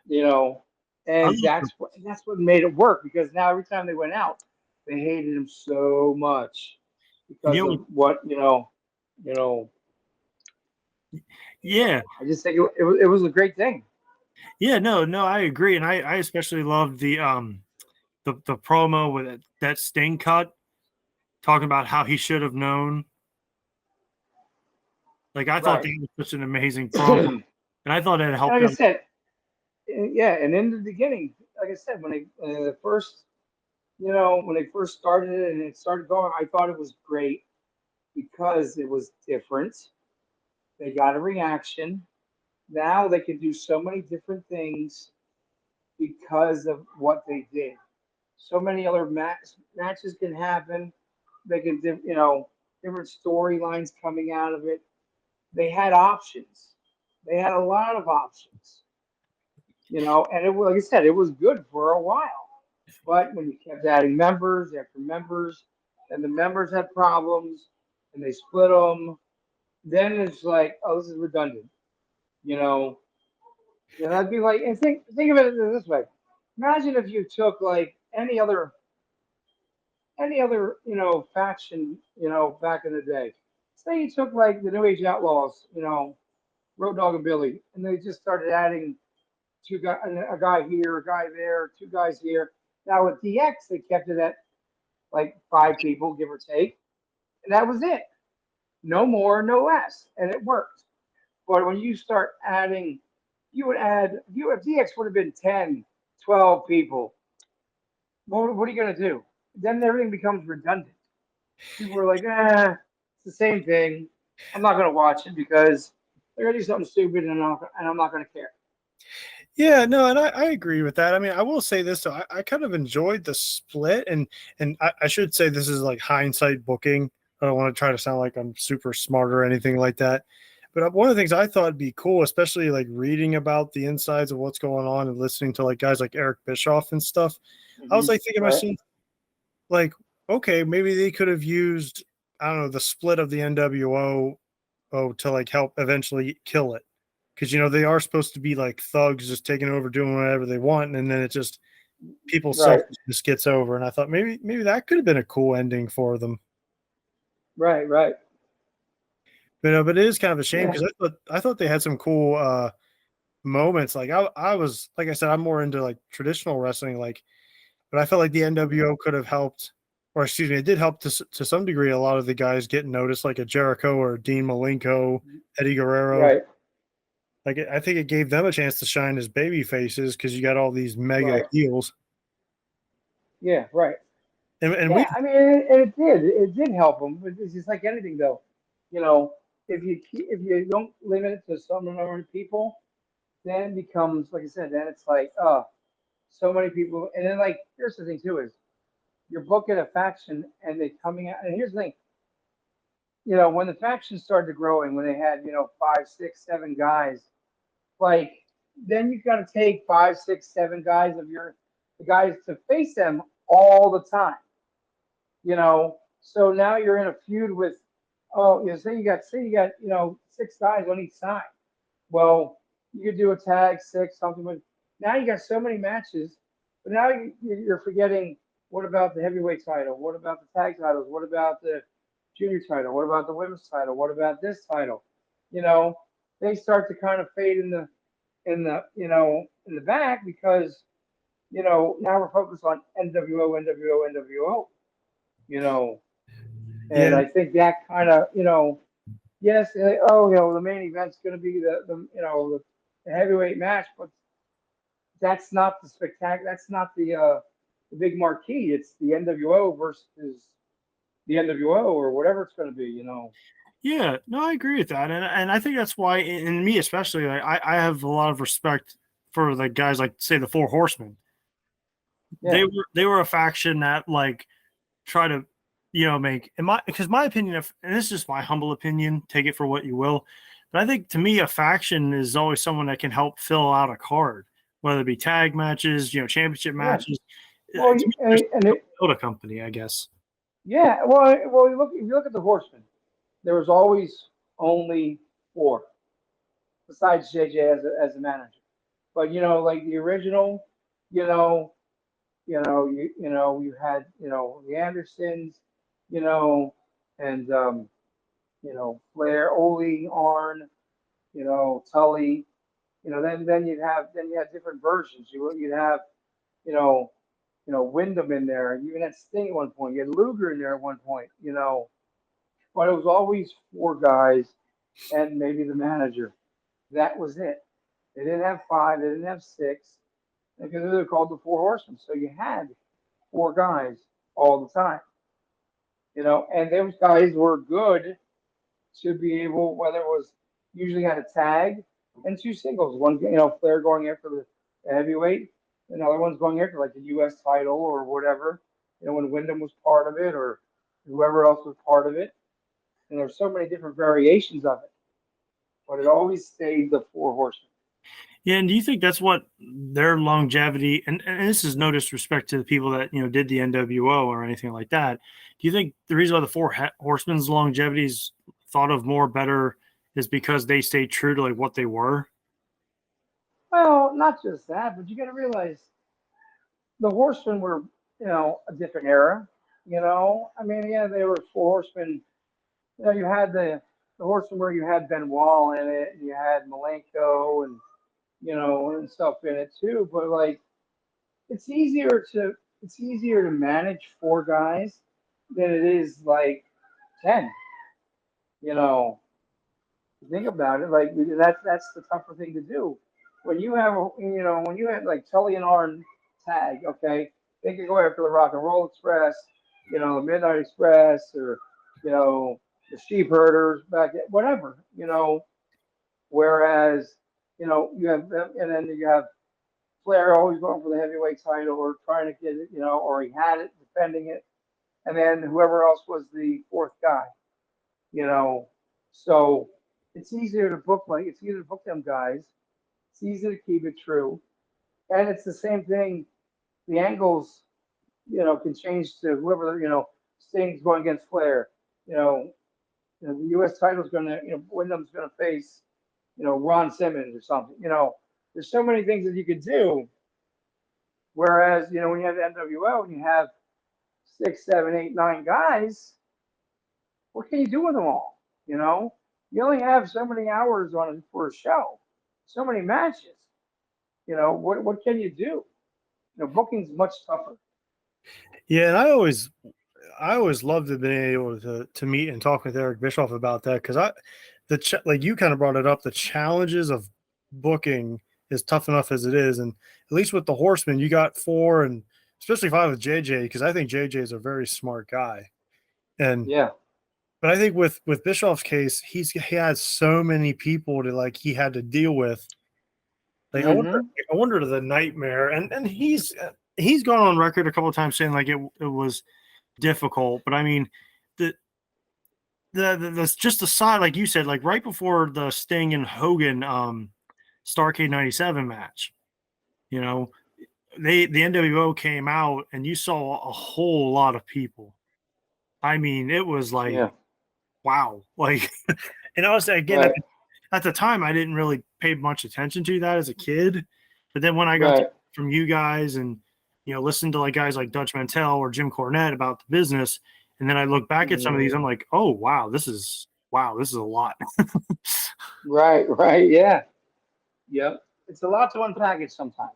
You know, I and love that's what made it work because now every time they went out, they hated him so much because you know, of what you know. yeah, I just think it was a great thing. yeah, no, I agree, and I especially love the promo with that Sting cut talking about how he should have known. Like I thought Right. that was such an amazing promo, And and I thought it helped like I them. said, yeah, and in the beginning, like I said, when they first, when they first started it and it started going, I thought it was great because it was different. They got a reaction. Now they can do so many different things because of what they did. So many other matches can happen. They can, different storylines coming out of it. They had options. They had a lot of options, and like I said, it was good for a while. But when you kept adding members after members, and the members had problems, and they split them, then it's like, oh, this is redundant. You know, that'd be like, and think of it this way. Imagine if you took like any other faction back in the day. Say you took like the New Age Outlaws, Road Dogg and Billy, and they just started adding a guy here, a guy there, two guys here. Now with DX, they kept it at like 5 people, give or take, and that was it. No more, no less, and it worked. But when you start adding, if DX would have been 10, 12 people, what are you going to do? Then everything becomes redundant. People are like, it's the same thing. I'm not going to watch it because they're going to do something stupid and I'm not going to care. Yeah, no, and I agree with that. I mean, I will say this though, I kind of enjoyed the split, and I should say this is like hindsight booking. I don't want to try to sound like I'm super smart or anything like that. But one of the things I thought would be cool, especially like reading about the insides of what's going on and listening to like guys like Eric Bischoff and stuff, I was like thinking to Right. myself, like, okay, maybe they could have used, I don't know, the split of the NWO to like help eventually kill it. Because they are supposed to be like thugs just taking over, doing whatever they want, and then it just people's Right. selfishness gets over. And I thought maybe that could have been a cool ending for them. Right, right. But it is kind of a shame Yeah, because I thought they had some cool moments. Like I was like I said, I'm more into like traditional wrestling, like, but I felt like the NWO could have helped, or excuse me, it did help to some degree a lot of the guys getting noticed, like a Jericho or Dean Malenko, Eddie Guerrero. right, Like I think it gave them a chance to shine as baby faces because you got all these mega right. heels, Yeah, right. and we Yeah, I mean, and it did help them, but it's just like anything, though. You know, if you don't limit it to some number of people, then it becomes, like I said, then it's like, so many people, and then like, here's the thing too is you're booking a faction and they coming out, and here's the thing, when the factions started growing, when they had, five, six, seven guys, like then you've got to take five, six, seven guys of the guys to face them all the time. So now you're in a feud with, oh, say you got, six guys on each side. Well, you could do a tag six, something, but now you got so many matches, but now you're forgetting, what about the heavyweight title? What about the tag titles? What about the junior title? What about the women's title? What about this title? You know, they start to kind of fade in the back because, now we're focused on NWO, NWO, NWO, you know, and yeah I think that kind of, yes, the main event's going to be the heavyweight match, but that's not the spectacular. That's not the big marquee. It's the NWO versus the NWO or whatever it's going to be. yeah no I agree with that, and I think that's why, and me especially, like, I have a lot of respect for the guys like say the Four Horsemen. Yeah, They were a faction that like try to make in my because my opinion of, and this is just my humble opinion, take it for what you will, but I think to me a faction is always someone that can help fill out a card, whether it be tag matches, championship yeah. matches. Well, To me there's and it, build a company, I guess. yeah. Well, if you look at the Horsemen, there was always only four besides JJ as a manager. But like the original, you know, you had the Andersons, you know, and Flair, Ole, Arn, Tully, then you had different versions. You'd have you know Wyndham in there. You even had Sting at one point. You had Luger in there at one point. But it was always four guys and maybe the manager. That was it. They didn't have five. They didn't have six because they were called the Four Horsemen. So you had four guys all the time. And those guys were good to be able, whether it was usually had a tag and two singles. One, Flair going after the heavyweight, another one's going after like the U.S. title or whatever. When Wyndham was part of it or whoever else was part of it. And there's so many different variations of it, but it always stayed the Four Horsemen. Yeah, and do you think that's what their longevity, and this is no disrespect to the people that did the NWO or anything like that. Do you think the reason why the Four Horsemen's longevity is thought of more better is because they stayed true to like what they were? Well, not just that, but you got to realize the Horsemen were, a different era. I mean, yeah, they were Four Horsemen. You had the Horsemen where you had Benoit in it, and you had Malenko and stuff in it too. But like, it's easier to manage four guys than it is like 10. You know, think about it. Like that's the tougher thing to do. When you have like Tully and Arn tag, okay, they could go after the Rock and Roll Express, the Midnight Express, or the Sheep Herders back at whatever. Whereas you have them, and then you have Flair always going for the heavyweight title or trying to get it, or he had it defending it, and then whoever else was the fourth guy, you know. So it's easier to book them guys. It's easy to keep it true, and it's the same thing. The angles, can change to whoever Sting's going against Flair. You know, the U.S. title's going to, Wyndham's going to face, Ron Simmons or something. There's so many things that you could do. Whereas, when you have the NWO and you have six, seven, eight, nine guys, what can you do with them all? You know, you only have so many hours on for a show, so many matches. You know, what can you do? You know, booking's much tougher. Yeah, and I always loved to be able to meet and talk with Eric Bischoff about that because like you kind of brought it up, the challenges of booking is tough enough as it is, and at least with the Horsemen, you got four, and especially five with JJ because I think JJ is a very smart guy, and Yeah. but I think with Bischoff's case, he has so many people to like he had to deal with. Like Hmm. I wonder the nightmare, and he's gone on record a couple of times saying like it was difficult, but I mean the the just the side like you said like right before the Sting and Hogan Starrcade 97 match, you know, the NWO came out and you saw a whole lot of people. I mean, it was like Yeah. wow, like and I was again Right. at the time I didn't really pay much attention to that as a kid, but then when I got to, Right. from you guys and you know listen to like guys like Dutch Mantell or Jim Cornette about the business, and then I look back at some of Hmm. these, I'm like, oh wow, this is a lot. Right. Right. Yeah. Yep. It's a lot to unpackage sometimes.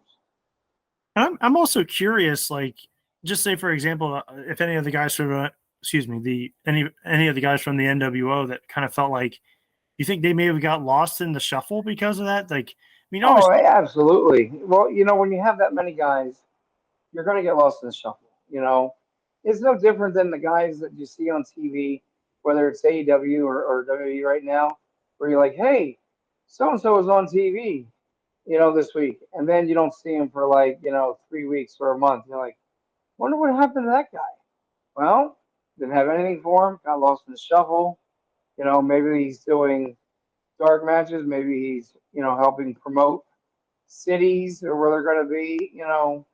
I'm also curious, like, just say for example, if any of the guys from, excuse me, the any of the guys from the NWO that kind of felt like, you think they may have got lost in the shuffle because of that? Like, I mean, Oh, obviously, yeah, absolutely. Well, you know, when you have that many guys, you're going to get lost in the shuffle. You know, it's no different than the guys that you see on TV, whether it's AEW or WWE right now, where you're like, hey, so and so is on TV, you know, this week. And then you don't see him for like, you know, 3 weeks or a month. You're like, wonder what happened to that guy. Well, didn't have anything for him, got lost in the shuffle. You know, maybe he's doing dark matches, maybe he's, you know, helping promote cities or where they're going to be, you know.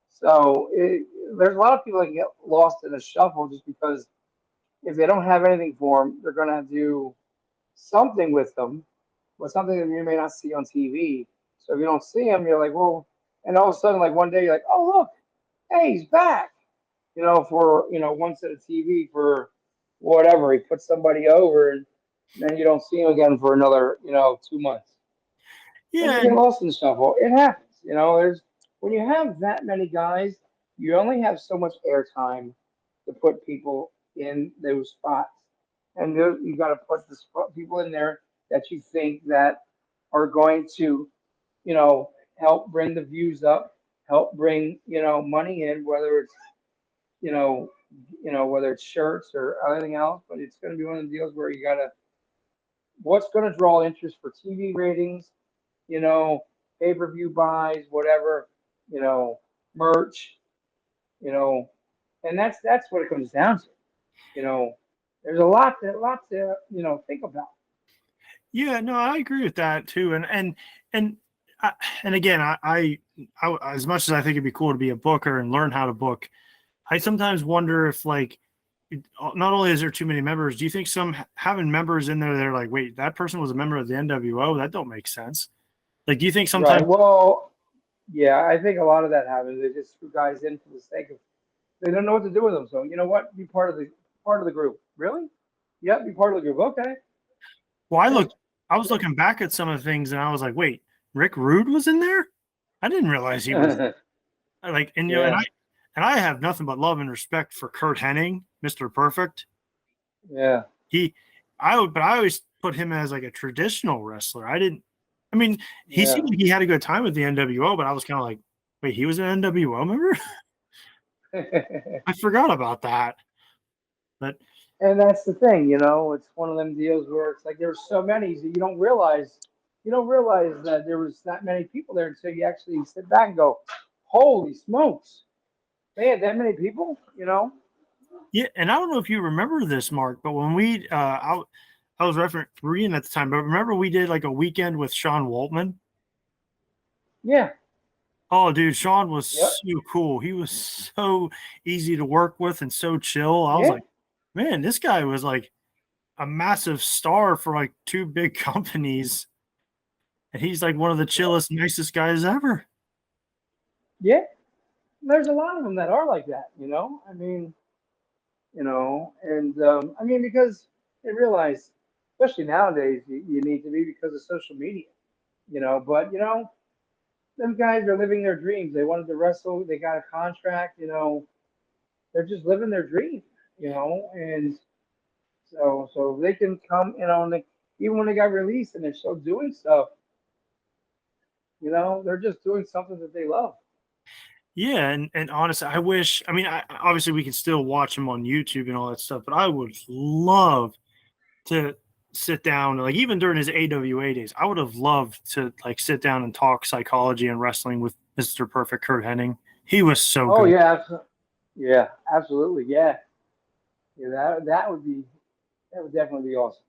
So there's a lot of people that get lost in the shuffle just because if they don't have anything for them, they're going to do something with them, but something that you may not see on TV. So if you don't see him, you're like, well, and all of a sudden, like one day, you're like, oh look, hey, he's back. You know, for you know one set of TV for whatever he puts somebody over, and then you don't see him again for another 2 months. And yeah, you get lost in the shuffle. It happens. You know, there's when you have that many guys, you only have so much airtime to put people in those spots, and you got to put the people in there that you think that are going to, help bring the views up, help bring money in, whether it's you know, whether it's shirts or anything else. But it's going to be one of the deals where you got to what's going to draw interest for TV ratings, you know, pay-per-view buys, whatever, you know, merch, you know, and that's what it comes down to. You know, there's a lot to think about. yeah, no, I agree with that too. And I, and again, as much as I think it'd be cool to be a booker and learn how to book, I sometimes wonder if like not only is there too many members, do you think some having members in there, they're like, wait, that person was a member of the NWO? That don't make sense. Like, do you think sometimes? Right. Well, yeah, I think a lot of that happens. They just screw guys in for the sake of they don't know what to do with them. So you know what? Be part of the group. Really? Yep. Be part of the group. Okay. Well, Yeah. I was looking back at some of the things, and I was like, wait, Rick Rude was in there? I didn't realize he was like, and you know, Yeah. and I have nothing but love and respect for Kurt Hennig, Mr. Perfect. Yeah. He, but I always put him as like a traditional wrestler. I didn't. I mean, he Yeah. seemed like he had a good time with the NWO, but I was kind of like, wait, he was an NWO member? I forgot about that. But And that's the thing, it's one of them deals where it's like there's so many that you don't realize that there was that many people there until you actually sit back and go, holy smokes, they had that many people, yeah, and I don't know if you remember this, Mark, but when I was refereeing at the time, but remember we did like a weekend with Sean Waltman. Yeah, Oh, dude, Sean was yep, so cool. He was so easy to work with and so chill. I was yeah, like, man, this guy was like a massive star for like two big companies, and he's like one of the yeah, chillest, nicest guys ever. yeah. There's a lot of them that are like that, I mean, and I mean because They realize, especially nowadays, you need to be because of social media. But them guys are living their dreams. They wanted to wrestle. They got a contract. They're just living their dream. And so they can come. Even when they got released and they're still doing stuff. They're just doing something that they love. Yeah, and honestly, I wish. I mean, obviously we can still watch them on YouTube and all that stuff, but I would love to sit down, like even during his AWA days, I would have loved to like sit down and talk psychology and wrestling with Mr. Perfect Kurt Hennig. He was so Oh good. yeah, yeah, absolutely, yeah, yeah. That would definitely be awesome.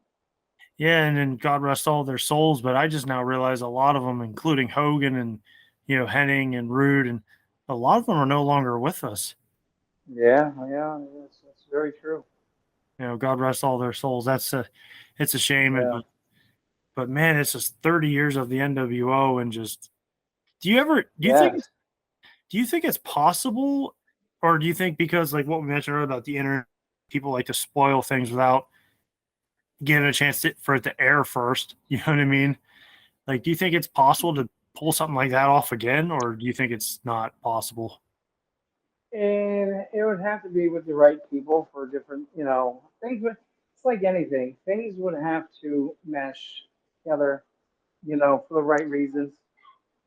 Yeah, and then God rest all their souls, but I just now realize a lot of them, including Hogan and Hennig and Rude, and a lot of them are no longer with us. Yeah, yeah, that's very true. God rest all their souls. It's a shame, Yeah. but man, it's just 30 years of the NWO, and just Yes. do you think it's possible, or do you think because like what we mentioned earlier about the internet, people like to spoil things without getting a chance for it to air first? You know what I mean? Like, do you think it's possible to pull something like that off again, or do you think it's not possible? And it would have to be with the right people for different, things. But it's like anything; things would have to mesh together, for the right reasons.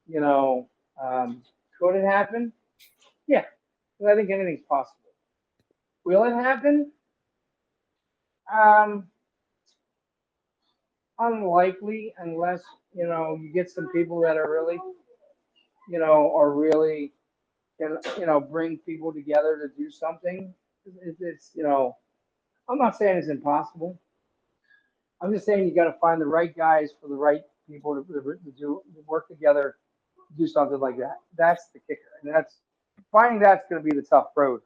You know, um, could it happen? Yeah, 'cause I think anything's possible. Will it happen? Um, Unlikely, unless you get some people that are really, are really can bring people together to do something. It's I'm not saying it's impossible. I'm just saying you got to find the right guys for the right people to work together to do something like that. That's the kicker, and finding that's going to be the tough road.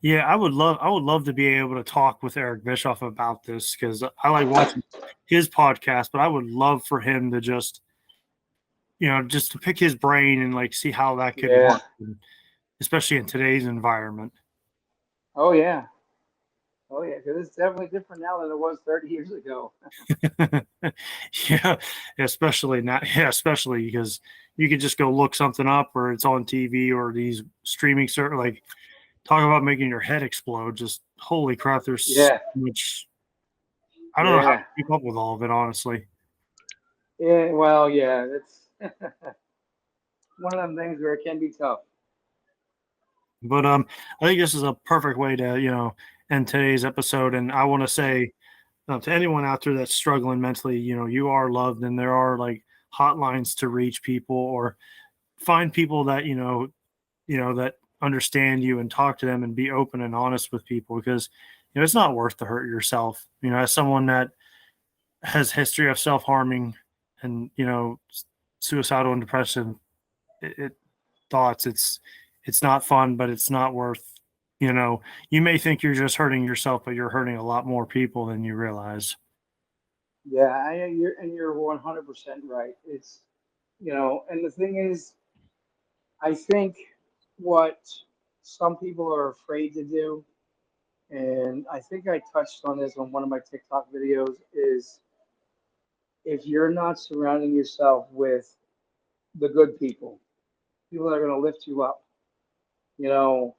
Yeah, I would love to be able to talk with Eric Bischoff about this because I like watching his podcast, but I would love for him to just to pick his brain and like see how that could Yeah. work, especially in today's environment. Oh yeah. Oh yeah. Because it's definitely different now than it was 30 years ago. Yeah, especially not. Yeah, especially because you could just go look something up or it's on TV or these streaming like talk about making your head explode. Just holy crap, there's Yeah. so much. I don't know how to Yeah. keep up with all of it, honestly. Yeah. Well, yeah. It's one of them things where it can be tough. But I think this is a perfect way to end today's episode. And I want to say to anyone out there that's struggling mentally, you are loved, and there are like hotlines to reach people or find people that that understand you and talk to them and be open and honest with people because it's not worth to hurt yourself. As someone that has history of self-harming and suicidal and depressive it thoughts, it's not fun, but it's not worth you know you may think you're just hurting yourself, but you're hurting a lot more people than you realize. Yeah. You're 100% right. It's and the thing is, I think what some people are afraid to do, and I think I touched on this on one of my TikTok videos, is if you're not surrounding yourself with the good people that are going to lift you up, you know,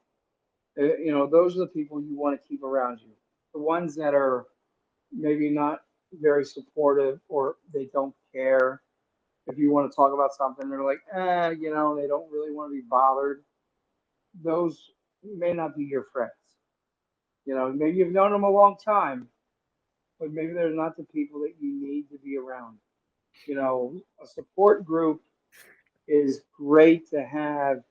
those are the people you want to keep around you. The ones that are maybe not very supportive or they don't care. If you want to talk about something, they're like, they don't really want to be bothered. Those may not be your friends. Maybe you've known them a long time, but maybe they're not the people that you need to be around. A support group is great to have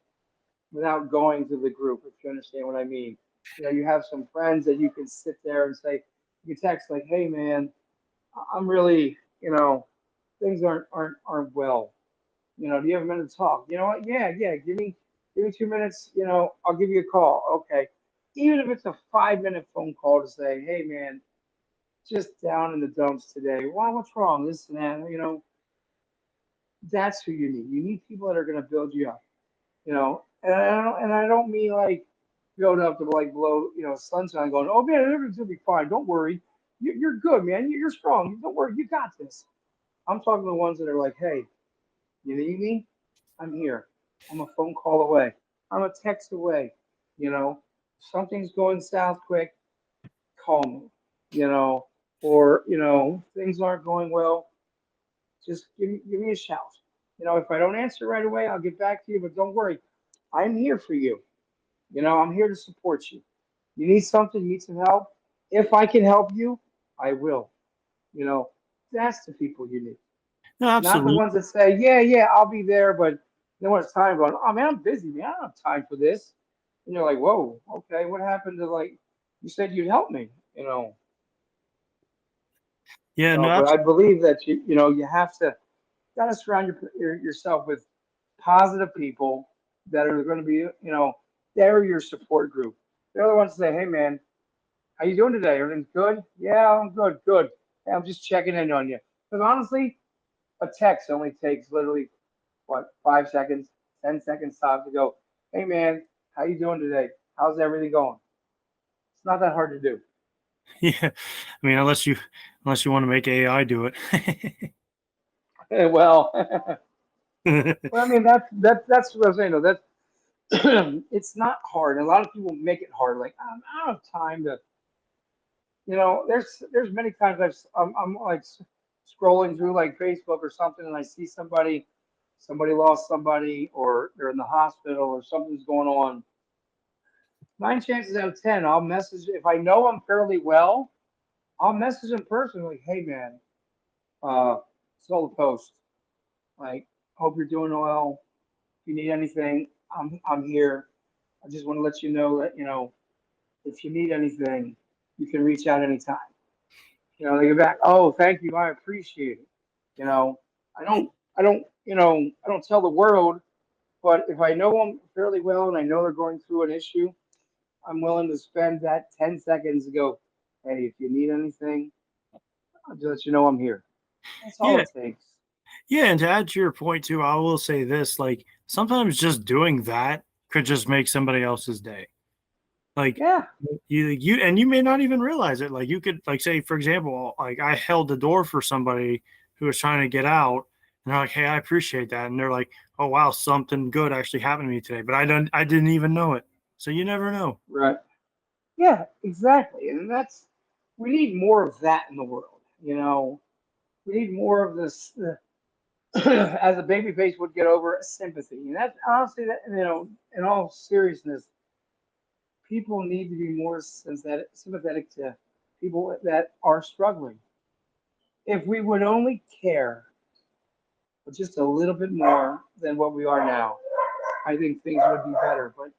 without going to the group, if you understand what I mean. You have some friends that you can sit there and say, you can text like, hey man, I'm really, things aren't well. Do you have a minute to talk? You know what? Yeah, yeah. Give me 2 minutes. I'll give you a call. Okay. Even if it's a 5 minute phone call to say, hey man, just down in the dumps today. Well, what's wrong? This and that. That's who you need. You need people that are going to build you up. And I don't mean like build up to like blow, sunshine going, oh man, everything's gonna be fine. Don't worry. You're good, man. You're strong. Don't worry, you got this. I'm talking to the ones that are like, hey, you need me? I'm here. I'm a phone call away. I'm a text away. You know, if something's going south quick, call me. You know, or things aren't going well, just give me a shout. If I don't answer right away, I'll get back to you. But don't worry, I'm here for you. I'm here to support you. You need something, you need some help. If I can help you, I will. You know, that's the people you need. No, Not the absolutely. ones that say, yeah, yeah, I'll be there, but then when it's time going, oh man, I'm busy, man. I don't have time for this. And you're like, whoa, okay, what happened to like you said you'd help me, you know. Yeah, no, But I believe that you have to gotta surround yourself with positive people that are going to be, they're your support group. They're the ones that say, hey man, how you doing today? Everything's good? Yeah, I'm good, good. Hey, I'm just checking in on you. Because honestly, a text only takes literally what 5 seconds, 10 seconds tops to go, hey man, how you doing today? How's everything going? It's not that hard to do. yeah. I mean, unless you want to make AI do it. Well, well, I mean that's what I'm saying. Though that's it's not hard. And a lot of people make it hard. Like I don't have time to. There's many times I'm like scrolling through like Facebook or something, and I see somebody lost somebody, or they're in the hospital, or something's going on. 9 chances out of 10, I'll message if I know I'm fairly well. I'll message in person like, "Hey man, saw the post. Like, hope you're doing well. If you need anything, I'm here. I just want to let you know that if you need anything, you can reach out anytime." They get back. Oh, thank you. I appreciate it. You know, I don't, I don't tell the world, but if I know them fairly well and I know they're going through an issue, I'm willing to spend that 10 seconds to go, hey, if you need anything, I'll just let you know I'm here. That's all Yeah, it takes. yeah, and to add to your point too, I will say this: like sometimes just doing that could just make somebody else's day. Like Yeah, you may not even realize it. Like you could like say, for example, like I held the door for somebody who was trying to get out, and they're like, "Hey, I appreciate that," and they're like, "Oh wow, something good actually happened to me today," but I didn't even know it. So you never know. right. Yeah, exactly. And we need more of that in the world. We need more of this. As a baby face would get over sympathy. And that's honestly that in all seriousness, people need to be more sympathetic to people that are struggling. If we would only care just a little bit more than what we are now, I think things would be better. But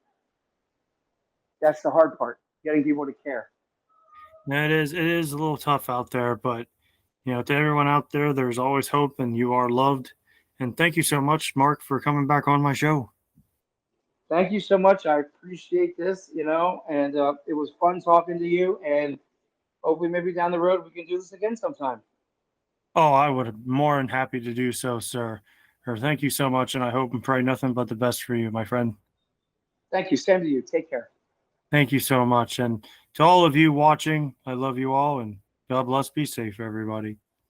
that's the hard part, getting people to care. Yeah, it is a little tough out there, but to everyone out there, there's always hope, and you are loved. And thank you so much, Mark, for coming back on my show. Thank you so much. I appreciate this, and it was fun talking to you. And hopefully, maybe down the road, we can do this again sometime. Oh, I would have more than happy to do so, sir. Or thank you so much, and I hope and pray nothing but the best for you, my friend. Thank you. Same to you. Take care. Thank you so much. And to all of you watching, I love you all, and God bless. Be safe, everybody.